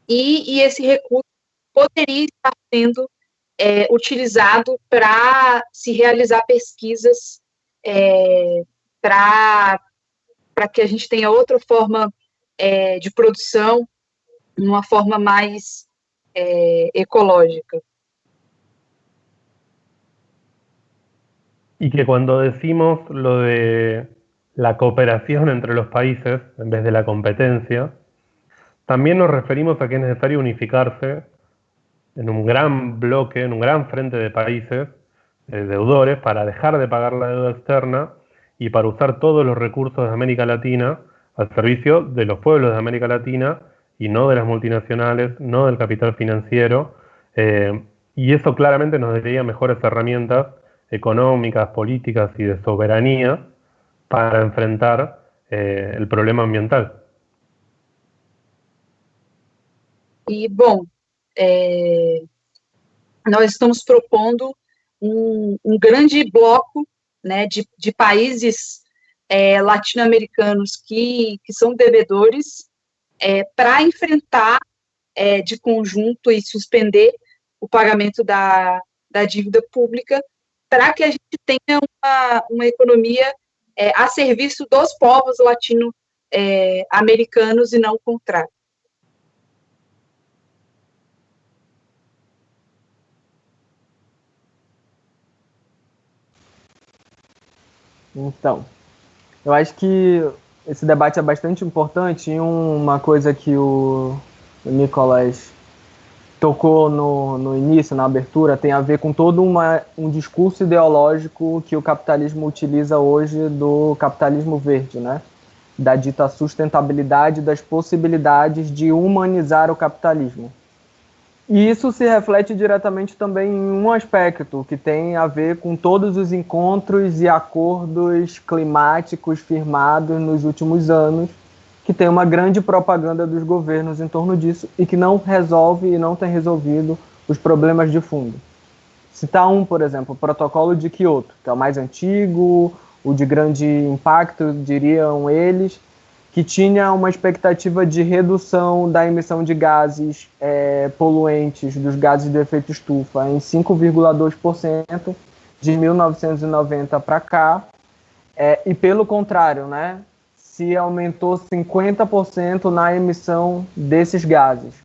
e esse recurso poderia estar sendo utilizado para se realizar pesquisas para que a gente tenha outra forma de produção, uma forma mais ecológica. Y que cuando decimos lo de la cooperación entre los países en vez de la competencia, también nos referimos a que es necesario unificarse en un gran bloque, en un gran frente de países deudores para dejar de pagar la deuda externa y para usar todos los recursos de América Latina al servicio de los pueblos de América Latina y no de las multinacionales, no del capital financiero, y eso claramente nos daría mejores herramientas económicas, políticas y de soberanía para enfrentar el problema ambiental. E, bom, nós estamos propondo um grande bloco, né, de países latino-americanos que são devedores para enfrentar de conjunto e suspender o pagamento da dívida pública, para que a gente tenha uma economia a serviço dos povos latino-americanos e não o contrário. Então, eu acho que esse debate é bastante importante e uma coisa que o Nicolas tocou no início, na abertura, tem a ver com todo um discurso ideológico que o capitalismo utiliza hoje do capitalismo verde, né? Da dita sustentabilidade das possibilidades de humanizar o capitalismo. E isso se reflete diretamente também em um aspecto que tem a ver com todos os encontros e acordos climáticos firmados nos últimos anos, que tem uma grande propaganda dos governos em torno disso e que não resolve e não tem resolvido os problemas de fundo. Citar por exemplo, o Protocolo de Kyoto, que é o mais antigo, o de grande impacto, diriam eles, que tinha uma expectativa de redução da emissão de gases poluentes, dos gases de efeito estufa, em 5,2% de 1990 para cá, e pelo contrário, né, se aumentou 50% na emissão desses gases.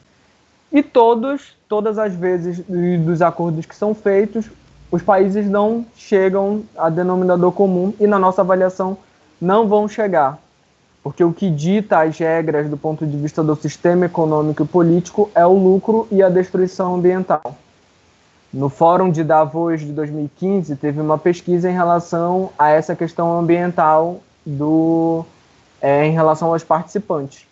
E todas as vezes dos acordos que são feitos, os países não chegam a denominador comum e, na nossa avaliação, não vão chegar. Porque o que dita as regras do ponto de vista do sistema econômico e político é o lucro e a destruição ambiental. No Fórum de Davos de 2015, teve uma pesquisa em relação a essa questão ambiental em relação aos participantes.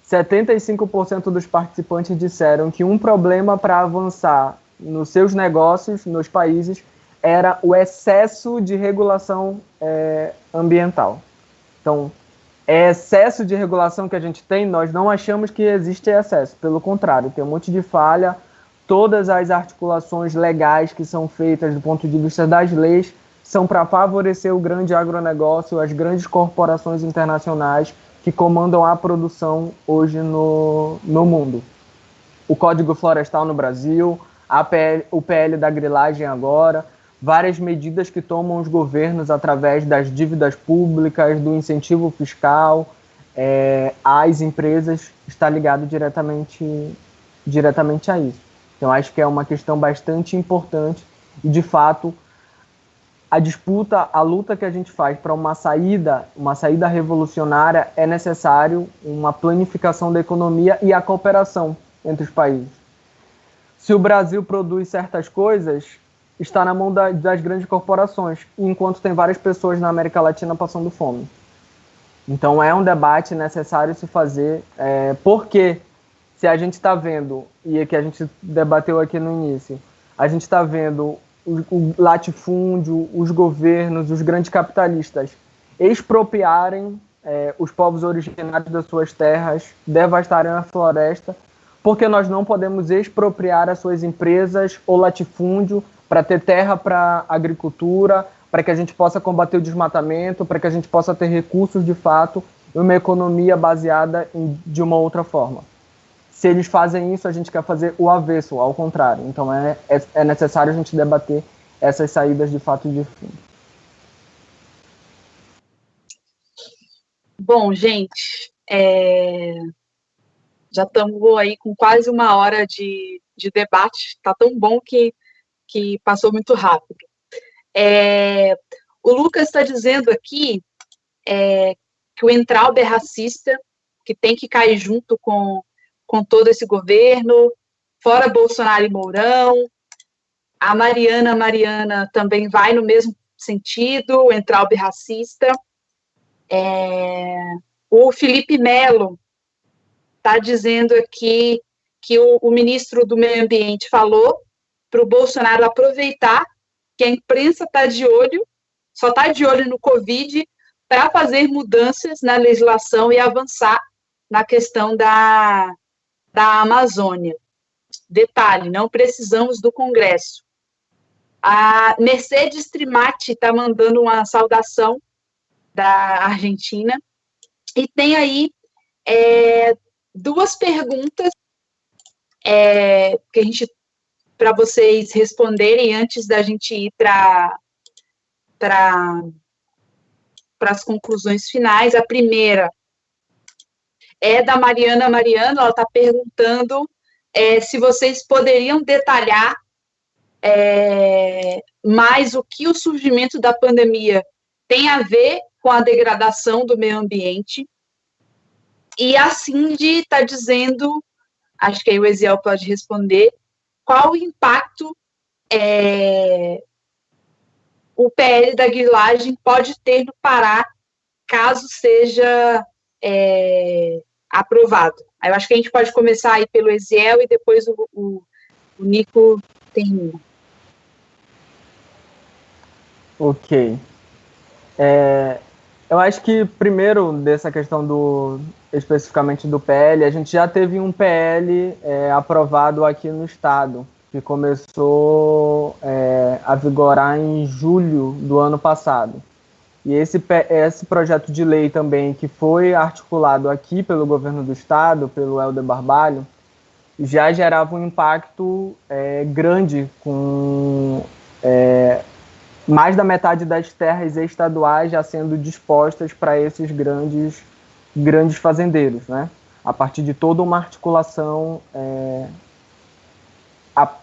75% dos participantes disseram que um problema para avançar nos seus negócios, nos países, era o excesso de regulação ambiental. Então, excesso de regulação que a gente tem, nós não achamos que existe excesso. Pelo contrário, tem um monte de falha. Todas as articulações legais que são feitas do ponto de vista das leis são para favorecer o grande agronegócio, as grandes corporações internacionais que comandam a produção hoje no mundo. O Código Florestal no Brasil, o PL da grilagem agora, várias medidas que tomam os governos através das dívidas públicas, do incentivo fiscal às empresas, está ligado diretamente a isso. Então, acho que é uma questão bastante importante e, de fato, a luta que a gente faz para uma saída revolucionária, é necessário uma planificação da economia e a cooperação entre os países. Se o Brasil produz certas coisas, está na mão das grandes corporações, enquanto tem várias pessoas na América Latina passando fome. Então é um debate necessário se fazer, porque se a gente está vendo, e que a gente debateu aqui no início, a gente está vendo o latifúndio, os governos, os grandes capitalistas expropriarem os povos originários das suas terras, devastarem a floresta, porque nós não podemos expropriar as suas empresas ou latifúndio para ter terra para agricultura, para que a gente possa combater o desmatamento, para que a gente possa ter recursos de fato e uma economia baseada de uma outra forma. Se eles fazem isso, a gente quer fazer o avesso, ao contrário. Então é necessário a gente debater essas saídas de fato de fundo. Bom, gente, já estamos aí com quase 1 hora de debate. Está tão bom que passou muito rápido. O Lucas está dizendo aqui que o Entraub é racista, que tem que cair junto com todo esse governo, fora Bolsonaro e Mourão. A Mariana também vai no mesmo sentido, o Entraub é racista. O Felipe Melo está dizendo aqui que o ministro do Meio Ambiente falou para o Bolsonaro aproveitar que a imprensa está de olho, só está de olho no Covid, para fazer mudanças na legislação e avançar na questão da Amazônia. Detalhe, não precisamos do Congresso. A Mercedes Trimati está mandando uma saudação da Argentina, e tem aí 2 perguntas que a gente, para vocês responderem antes da gente ir para para as conclusões finais. A primeira é da Mariana Mariano, ela está perguntando se vocês poderiam detalhar mais o que o surgimento da pandemia tem a ver com a degradação do meio ambiente. E a Cindy está dizendo, acho que aí o Eziel pode responder, qual o impacto o PL da grilagem pode ter no Pará, caso seja aprovado. Aí eu acho que a gente pode começar aí pelo Eziel e depois o Nico termina. Ok. Eu acho que, primeiro, dessa questão especificamente do PL, a gente já teve um PL aprovado aqui no Estado, que começou a vigorar em julho do ano passado. E esse projeto de lei também, que foi articulado aqui pelo governo do Estado, pelo Helder Barbalho, já gerava um impacto grande, com mais da metade das terras estaduais já sendo dispostas para esses grandes fazendeiros, né? A partir de toda uma articulação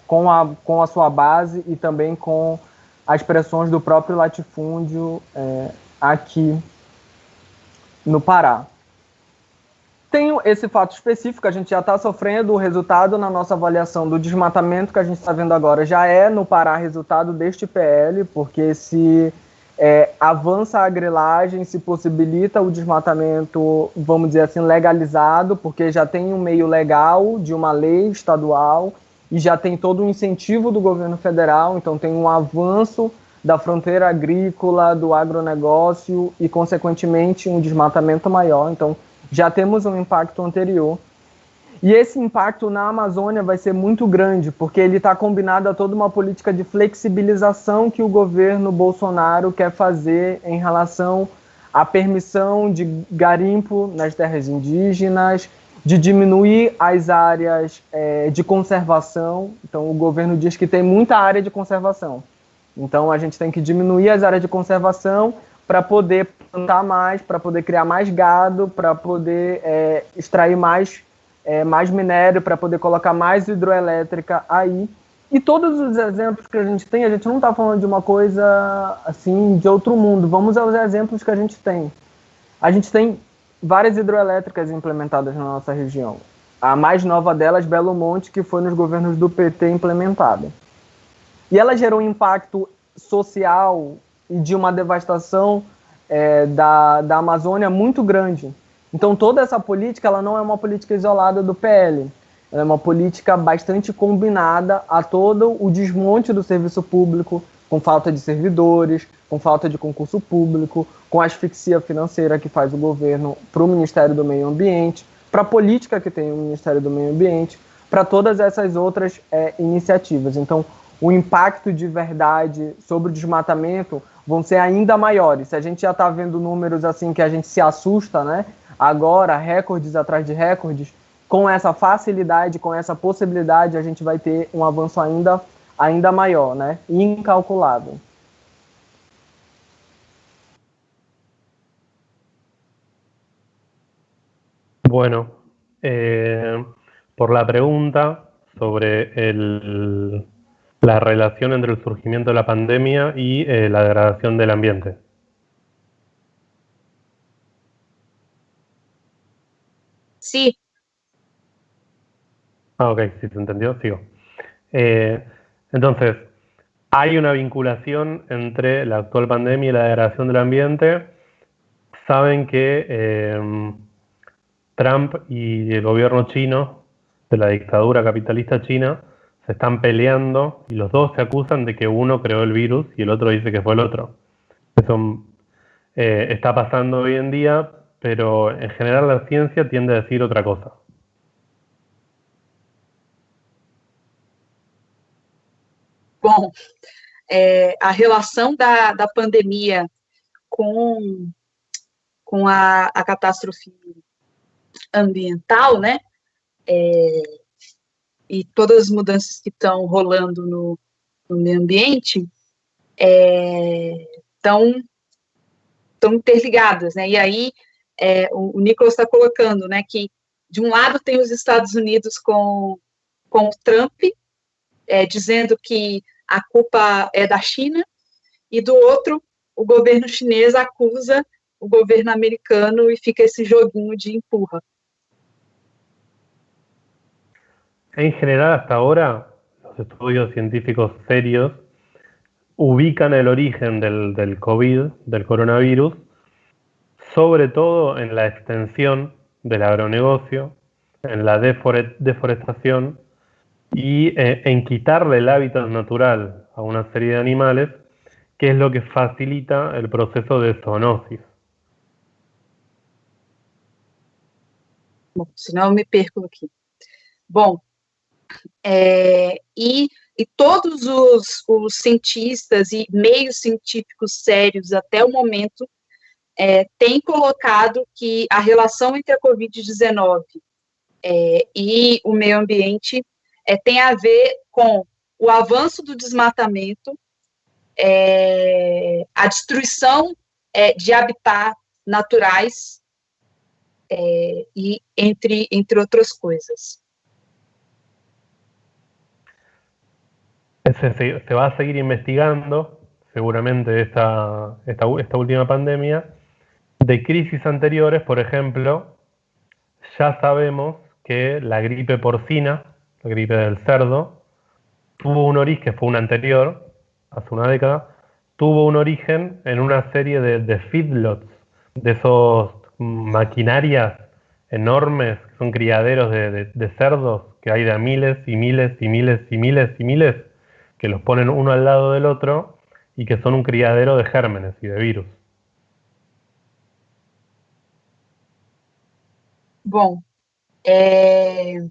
com a sua base e também com as pressões do próprio latifúndio aqui no Pará. Tem esse fato específico, a gente já está sofrendo o resultado na nossa avaliação do desmatamento que a gente está vendo agora, já no Pará resultado deste PL, porque se avança a grilagem, se possibilita o desmatamento, vamos dizer assim, legalizado, porque já tem um meio legal de uma lei estadual e já tem todo um incentivo do governo federal, então tem um avanço da fronteira agrícola, do agronegócio e, consequentemente, um desmatamento maior. Então, já temos um impacto anterior. E esse impacto na Amazônia vai ser muito grande, porque ele está combinado a toda uma política de flexibilização que o governo Bolsonaro quer fazer em relação à permissão de garimpo nas terras indígenas, de diminuir as áreas de conservação. Então, o governo diz que tem muita área de conservação. Então, a gente tem que diminuir as áreas de conservação para poder plantar mais, para poder criar mais gado, para poder extrair mais minério, para poder colocar mais hidroelétrica aí. E todos os exemplos que a gente não está falando de uma coisa assim de outro mundo. Vamos aos exemplos que a gente tem. A gente tem várias hidroelétricas implementadas na nossa região. A mais nova delas, Belo Monte, que foi nos governos do PT implementada. E ela gerou um impacto social e de uma devastação da Amazônia muito grande. Então, toda essa política, ela não é uma política isolada do PL. Ela é uma política bastante combinada a todo o desmonte do serviço público, com falta de servidores, com falta de concurso público, com a asfixia financeira que faz o governo para o Ministério do Meio Ambiente, para a política que tem o Ministério do Meio Ambiente, para todas essas outras iniciativas. Então, o impacto de verdade sobre o desmatamento vão ser ainda maiores. Se a gente já está vendo números assim que a gente se assusta, né? Agora, recordes atrás de recordes, com essa facilidade, com essa possibilidade, a gente vai ter um avanço ainda maior, né? Incalculável. Bueno, por la pregunta sobre la relación entre el surgimiento de la pandemia y la degradación del ambiente. Sí. Ah, ok, si se entendió, sigo. Entonces, hay una vinculación entre la actual pandemia y la degradación del ambiente. Saben que Trump y el gobierno chino, de la dictadura capitalista china, se están peleando y los dos se acusan de que uno creó el virus y el otro dice que fue el otro. Eso está pasando hoy en día, pero en general la ciencia tiende a decir otra cosa. Bom, a relação da pandemia com a catástrofe ambiental, né, e todas as mudanças que estão rolando no meio ambiente, estão estão interligadas, né? E aí o Nicolas está colocando, né, que de um lado tem os Estados Unidos com o Trump, dizendo que a culpa é da China, e do outro, o governo chinês acusa o governo americano e fica esse joguinho de empurra. En general, hasta ahora, los estudios científicos serios ubican el origen del COVID, del coronavirus, sobre todo en la extensión del agronegocio, en la deforestación y en quitarle el hábitat natural a una serie de animales, que es lo que facilita el proceso de zoonosis. Bom, senão eu me perco aqui. Bom, e todos os cientistas e meios científicos sérios até o momento têm colocado que a relação entre a Covid-19 e o meio ambiente tem a ver com o avanço do desmatamento, a destruição de habitats naturais e entre outras coisas. Se va a seguir investigando, seguramente esta última pandemia, de crisis anteriores. Por ejemplo, ya sabemos que la gripe porcina, la gripe del cerdo, tuvo un origen, que fue una anterior, hace una década, tuvo un origen en una serie de feedlots, de esos maquinarias enormes, que son criaderos de cerdos, que hay de a miles y miles y miles y miles y miles, que los ponen uno al lado del otro y que son un criadero de gérmenes y de virus. Bom, é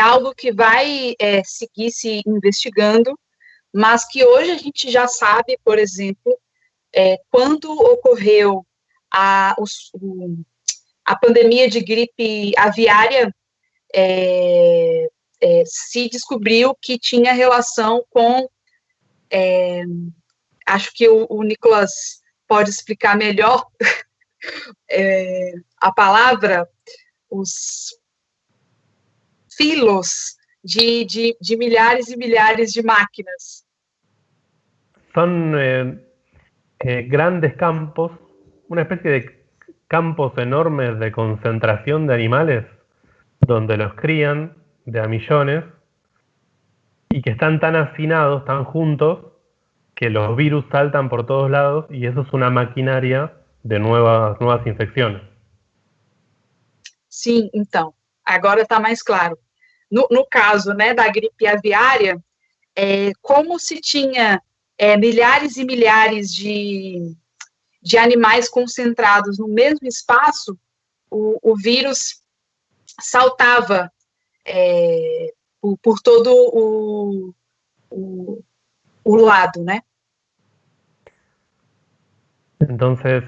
algo que vai seguir se investigando, mas que hoje a gente já sabe, por exemplo, quando ocorreu a pandemia de gripe aviária, se descobriu que tinha relação com, acho que o Nicolas pode explicar melhor a palavra, os filos de milhares e milhares de máquinas. Son grandes campos, una especie de campos enormes de concentración de animales, donde los crían de a millones y que están tan hacinados, tan juntos, que los virus saltan por todos lados y eso es una maquinaria de nuevas infecciones. Sim, então, agora está mais claro. No caso, né, da gripe aviária, como se tinha milhares e milhares de animais concentrados no mesmo espaço, o vírus saltava por todo o lado, né? Entonces,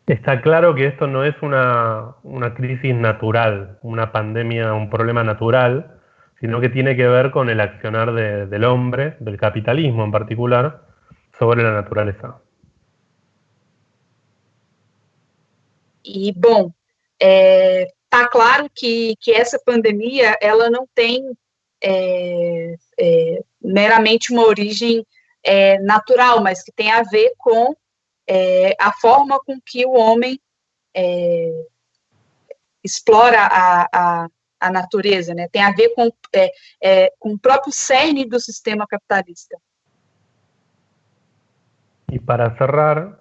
está claro que esto no es una crisis natural, una pandemia, un problema natural, sino que tiene que ver con el accionar del hombre, del capitalismo en particular, sobre la naturaleza. E, bom, tá claro que essa pandemia, ela não tem meramente uma origem natural, mas que tem a ver com a forma com que o homem explora a natureza, né? Tem a ver com o próprio cerne do sistema capitalista. Y para cerrar,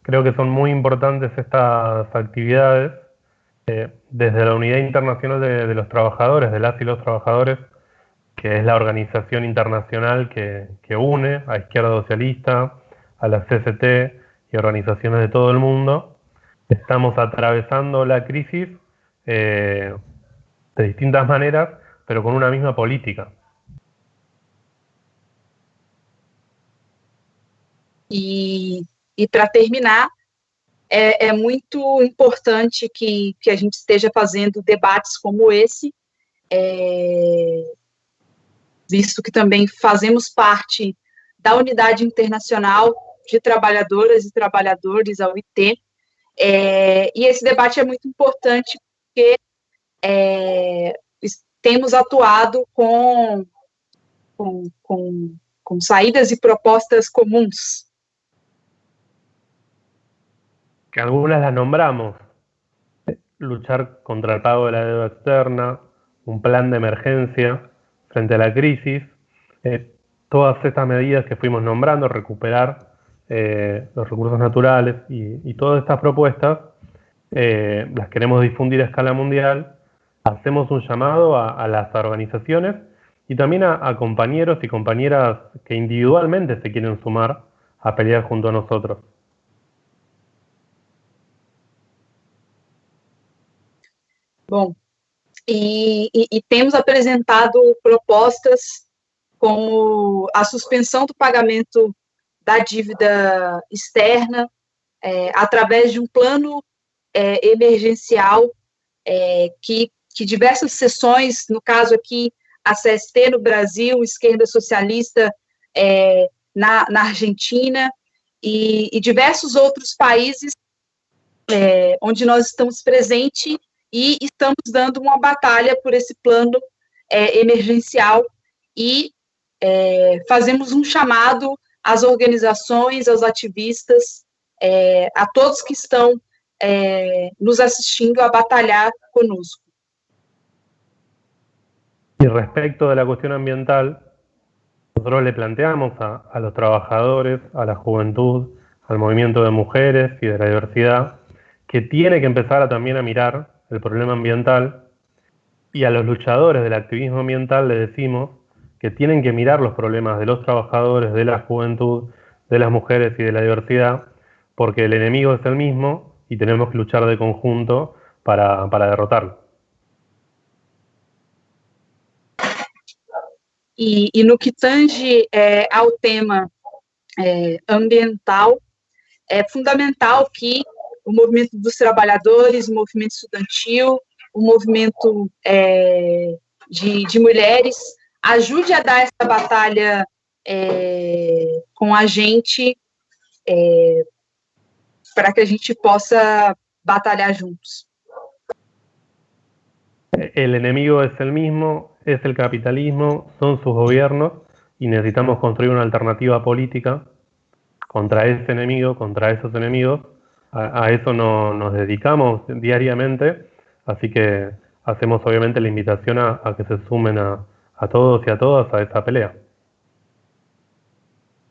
creo que son muy importantes estas actividades desde la Unidad Internacional de los Trabajadores, de las y los trabajadores, que es la organización internacional que une a Izquierda Socialista, a la CCT y organizaciones de todo el mundo. Estamos atravesando la crisis de distintas maneras, pero con una misma política. E para terminar, é muito importante que a gente esteja fazendo debates como esse, visto que também fazemos parte da unidade internacional de trabalhadoras e trabalhadores, a OIT, e esse debate é muito importante porque temos atuado com saídas y propuestas comunes. Que algunas las nombramos: luchar contra el pago de la deuda externa, un plan de emergencia frente a la crisis, todas estas medidas que fuimos nombrando, recuperar los recursos naturales y todas estas propuestas, las queremos difundir a escala mundial. Hacemos un llamado a las organizaciones y también a compañeros y compañeras que individualmente se quieren sumar a pelear junto a nosotros. Bom, e temos apresentado propostas como a suspensão do pagamento da dívida externa, através de um plano emergencial que diversas seções, no caso aqui, a CST no Brasil, Esquerda Socialista na Argentina e diversos outros países onde nós estamos presentes e estamos dando uma batalha por esse plano emergencial e fazemos um chamado às organizações, aos ativistas, a todos que estão nos assistindo a batalhar conosco. Y respecto de la cuestión ambiental, nosotros le planteamos a los trabajadores, a la juventud, al movimiento de mujeres y de la diversidad, que tiene que empezar también a mirar el problema ambiental, y a los luchadores del activismo ambiental le decimos que tienen que mirar los problemas de los trabajadores, de la juventud, de las mujeres y de la diversidad, porque el enemigo es el mismo y tenemos que luchar de conjunto para derrotarlo. E no que tange ao tema ambiental, é fundamental que o movimento dos trabalhadores, o movimento estudantil, o movimento de mulheres ajude a dar essa batalha com a gente, para que a gente possa batalhar juntos. El enemigo es el mismo, es el capitalismo, son sus gobiernos, y necesitamos construir una alternativa política contra ese enemigo, contra esos enemigos. A eso nos dedicamos diariamente, así que hacemos obviamente la invitación a que se sumen a todos y a todas a esa pelea.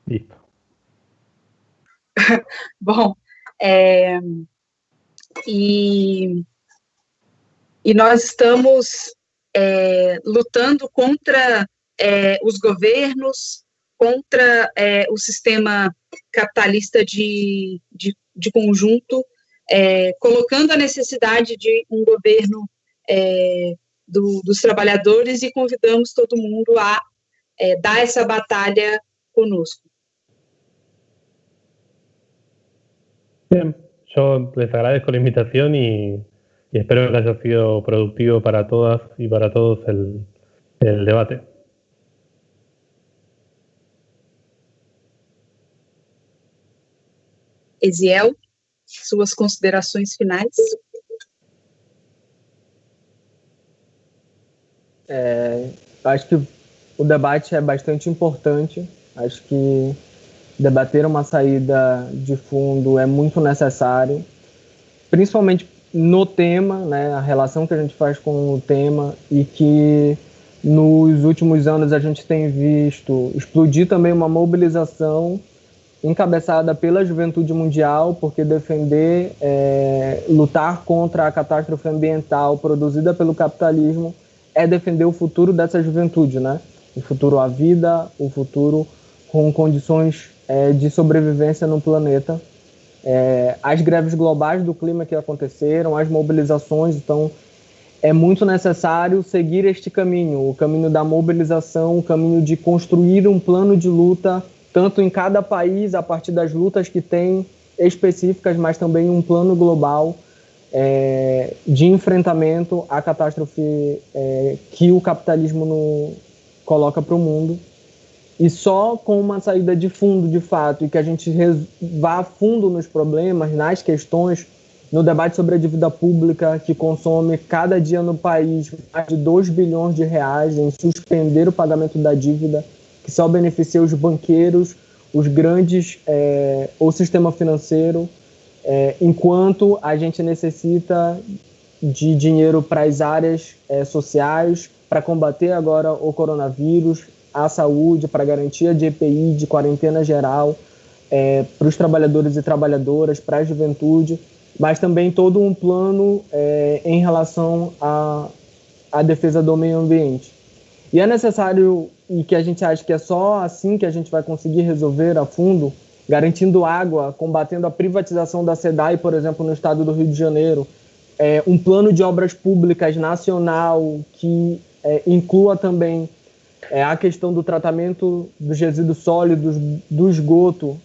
Listo. Bom, e nós estamos lutando contra os governos, contra o sistema capitalista de conjunto, colocando a necessidade de um governo dos trabalhadores, e convidamos todo mundo a dar essa batalha conosco. Bien, yo les agradezco la invitación y espero que haya sido productivo para todas y para todos el debate. Eziel, suas considerações finais? Acho que o debate é bastante importante. Acho que debater uma saída de fundo é muito necessário, principalmente no tema, né, a relação que a gente faz com o tema, e que nos últimos anos a gente tem visto explodir também uma mobilização encabeçada pela juventude mundial, porque defender, lutar contra a catástrofe ambiental produzida pelo capitalismo é defender o futuro dessa juventude, né? O futuro à vida, o futuro com condições de sobrevivência no planeta. As greves globais do clima que aconteceram, as mobilizações, então é muito necessário seguir este caminho, o caminho da mobilização, o caminho de construir um plano de luta, tanto em cada país, a partir das lutas que tem específicas, mas também um plano global de enfrentamento à catástrofe que o capitalismo coloca para o mundo. E só com uma saída de fundo, de fato, e que a gente vá a fundo nos problemas, nas questões, no debate sobre a dívida pública, que consome cada dia no país mais de 2 bilhões de reais, em suspender o pagamento da dívida, que só beneficia os banqueiros, os grandes, o sistema financeiro, enquanto a gente necessita de dinheiro para as áreas sociais, para combater agora o coronavírus, a saúde, para garantia de EPI, de quarentena geral, para os trabalhadores e trabalhadoras, para a juventude, mas também todo um plano em relação à defesa do meio ambiente. E é necessário, e que a gente acha que é só assim que a gente vai conseguir resolver a fundo, garantindo água, combatendo a privatização da SEDAI, por exemplo, no estado do Rio de Janeiro, um plano de obras públicas nacional que inclua também a questão do tratamento dos resíduos sólidos, do esgoto,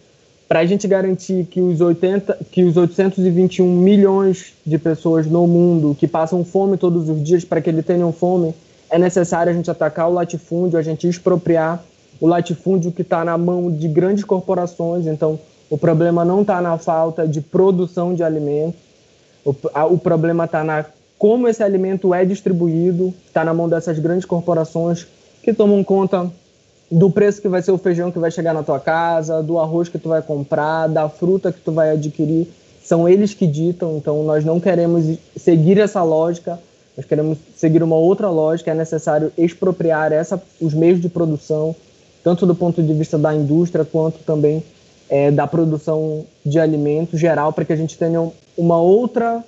para a gente garantir que os 821 milhões de pessoas no mundo que passam fome todos os dias, para que eles tenham fome, é necessário a gente atacar o latifúndio, a gente expropriar o latifúndio que está na mão de grandes corporações. Então, o problema não está na falta de produção de alimentos, o problema está na como esse alimento é distribuído, está na mão dessas grandes corporações que tomam conta do preço que vai ser o feijão que vai chegar na tua casa, do arroz que tu vai comprar, da fruta que tu vai adquirir. São eles que ditam, então nós não queremos seguir essa lógica, nós queremos seguir uma outra lógica. É necessário expropriar os meios de produção, tanto do ponto de vista da indústria, quanto também da produção de alimentos geral, para que a gente tenha uma outra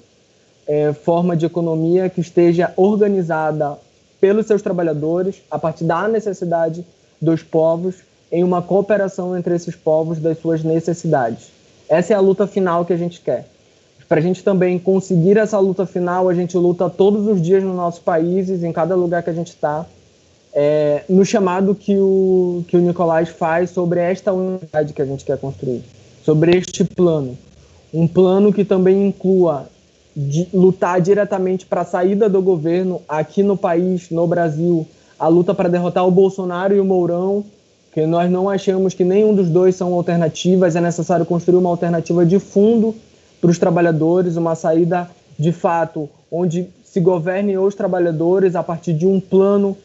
forma de economia que esteja organizada pelos seus trabalhadores, a partir da necessidade dos povos, em uma cooperação entre esses povos das suas necessidades. Essa é a luta final que a gente quer. Para a gente também conseguir essa luta final, a gente luta todos os dias nos nossos países, em cada lugar que a gente está, no chamado que o Nicolás faz sobre esta unidade que a gente quer construir, sobre este plano. Um plano que também inclua lutar diretamente para a saída do governo aqui no país, no Brasil, a luta para derrotar o Bolsonaro e o Mourão, que nós não achamos que nenhum dos dois são alternativas. É necessário construir uma alternativa de fundo para os trabalhadores, uma saída de fato onde se governe os trabalhadores a partir de um plano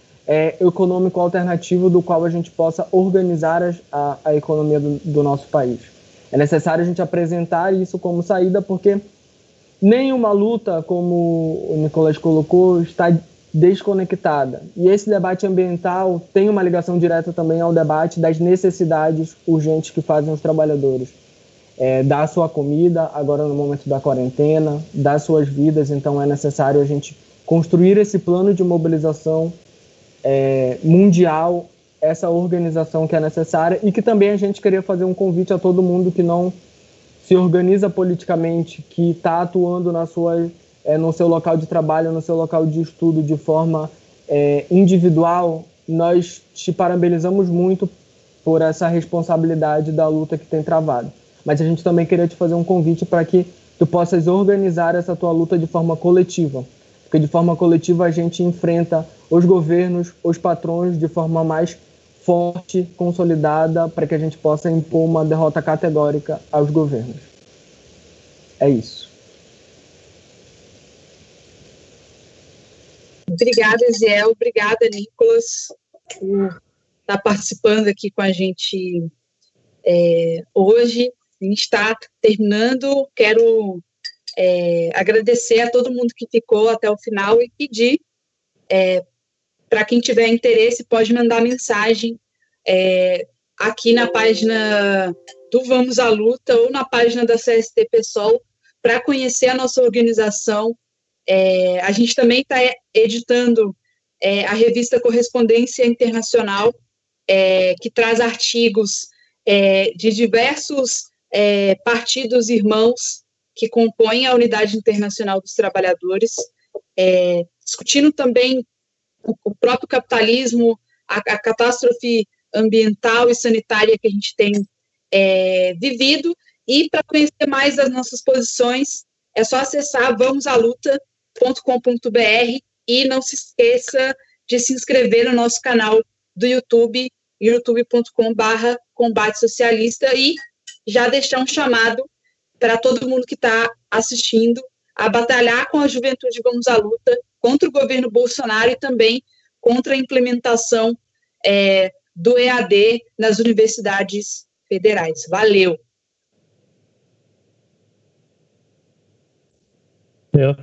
econômico alternativo do qual a gente possa organizar a economia do nosso país. É necessário a gente apresentar isso como saída, porque nenhuma luta, como o Nicolás colocou, está desconectada. E esse debate ambiental tem uma ligação direta também ao debate das necessidades urgentes que fazem os trabalhadores. Da sua comida, agora no momento da quarentena, das suas vidas. Então é necessário a gente construir esse plano de mobilização mundial, essa organização que é necessária, e que também a gente queria fazer um convite a todo mundo que não se organiza politicamente, que está atuando no seu local de trabalho, no seu local de estudo de forma individual. Nós te parabenizamos muito por essa responsabilidade da luta que tem travado. Mas a gente também queria te fazer um convite para que tu possas organizar essa tua luta de forma coletiva, porque de forma coletiva a gente enfrenta os governos, os patrões de forma mais forte, consolidada, para que a gente possa impor uma derrota categórica aos governos. É isso. Obrigada, Eziel. Obrigada, Nicolas, por estar participando aqui com a gente hoje. A gente está terminando. Quero agradecer a todo mundo que ficou até o final e pedir para quem tiver interesse, pode mandar mensagem aqui na página do Vamos à Luta ou na página da CST PSOL para conhecer a nossa organização. A gente também está editando a revista Correspondência Internacional, que traz artigos de diversos partidos irmãos que compõem a Unidade Internacional dos Trabalhadores, discutindo também o próprio capitalismo, a catástrofe ambiental e sanitária que a gente tem vivido. E para conhecer mais das nossas posições, é só acessar vamosaluta.com.br e não se esqueça de se inscrever no nosso canal do YouTube youtube.com/combate socialista, e já deixar um chamado para todo mundo que está assistindo a batalhar com a juventude Vamos à Luta contra o governo Bolsonaro e também contra a implementação do EAD nas universidades federais. Valeu! Deus.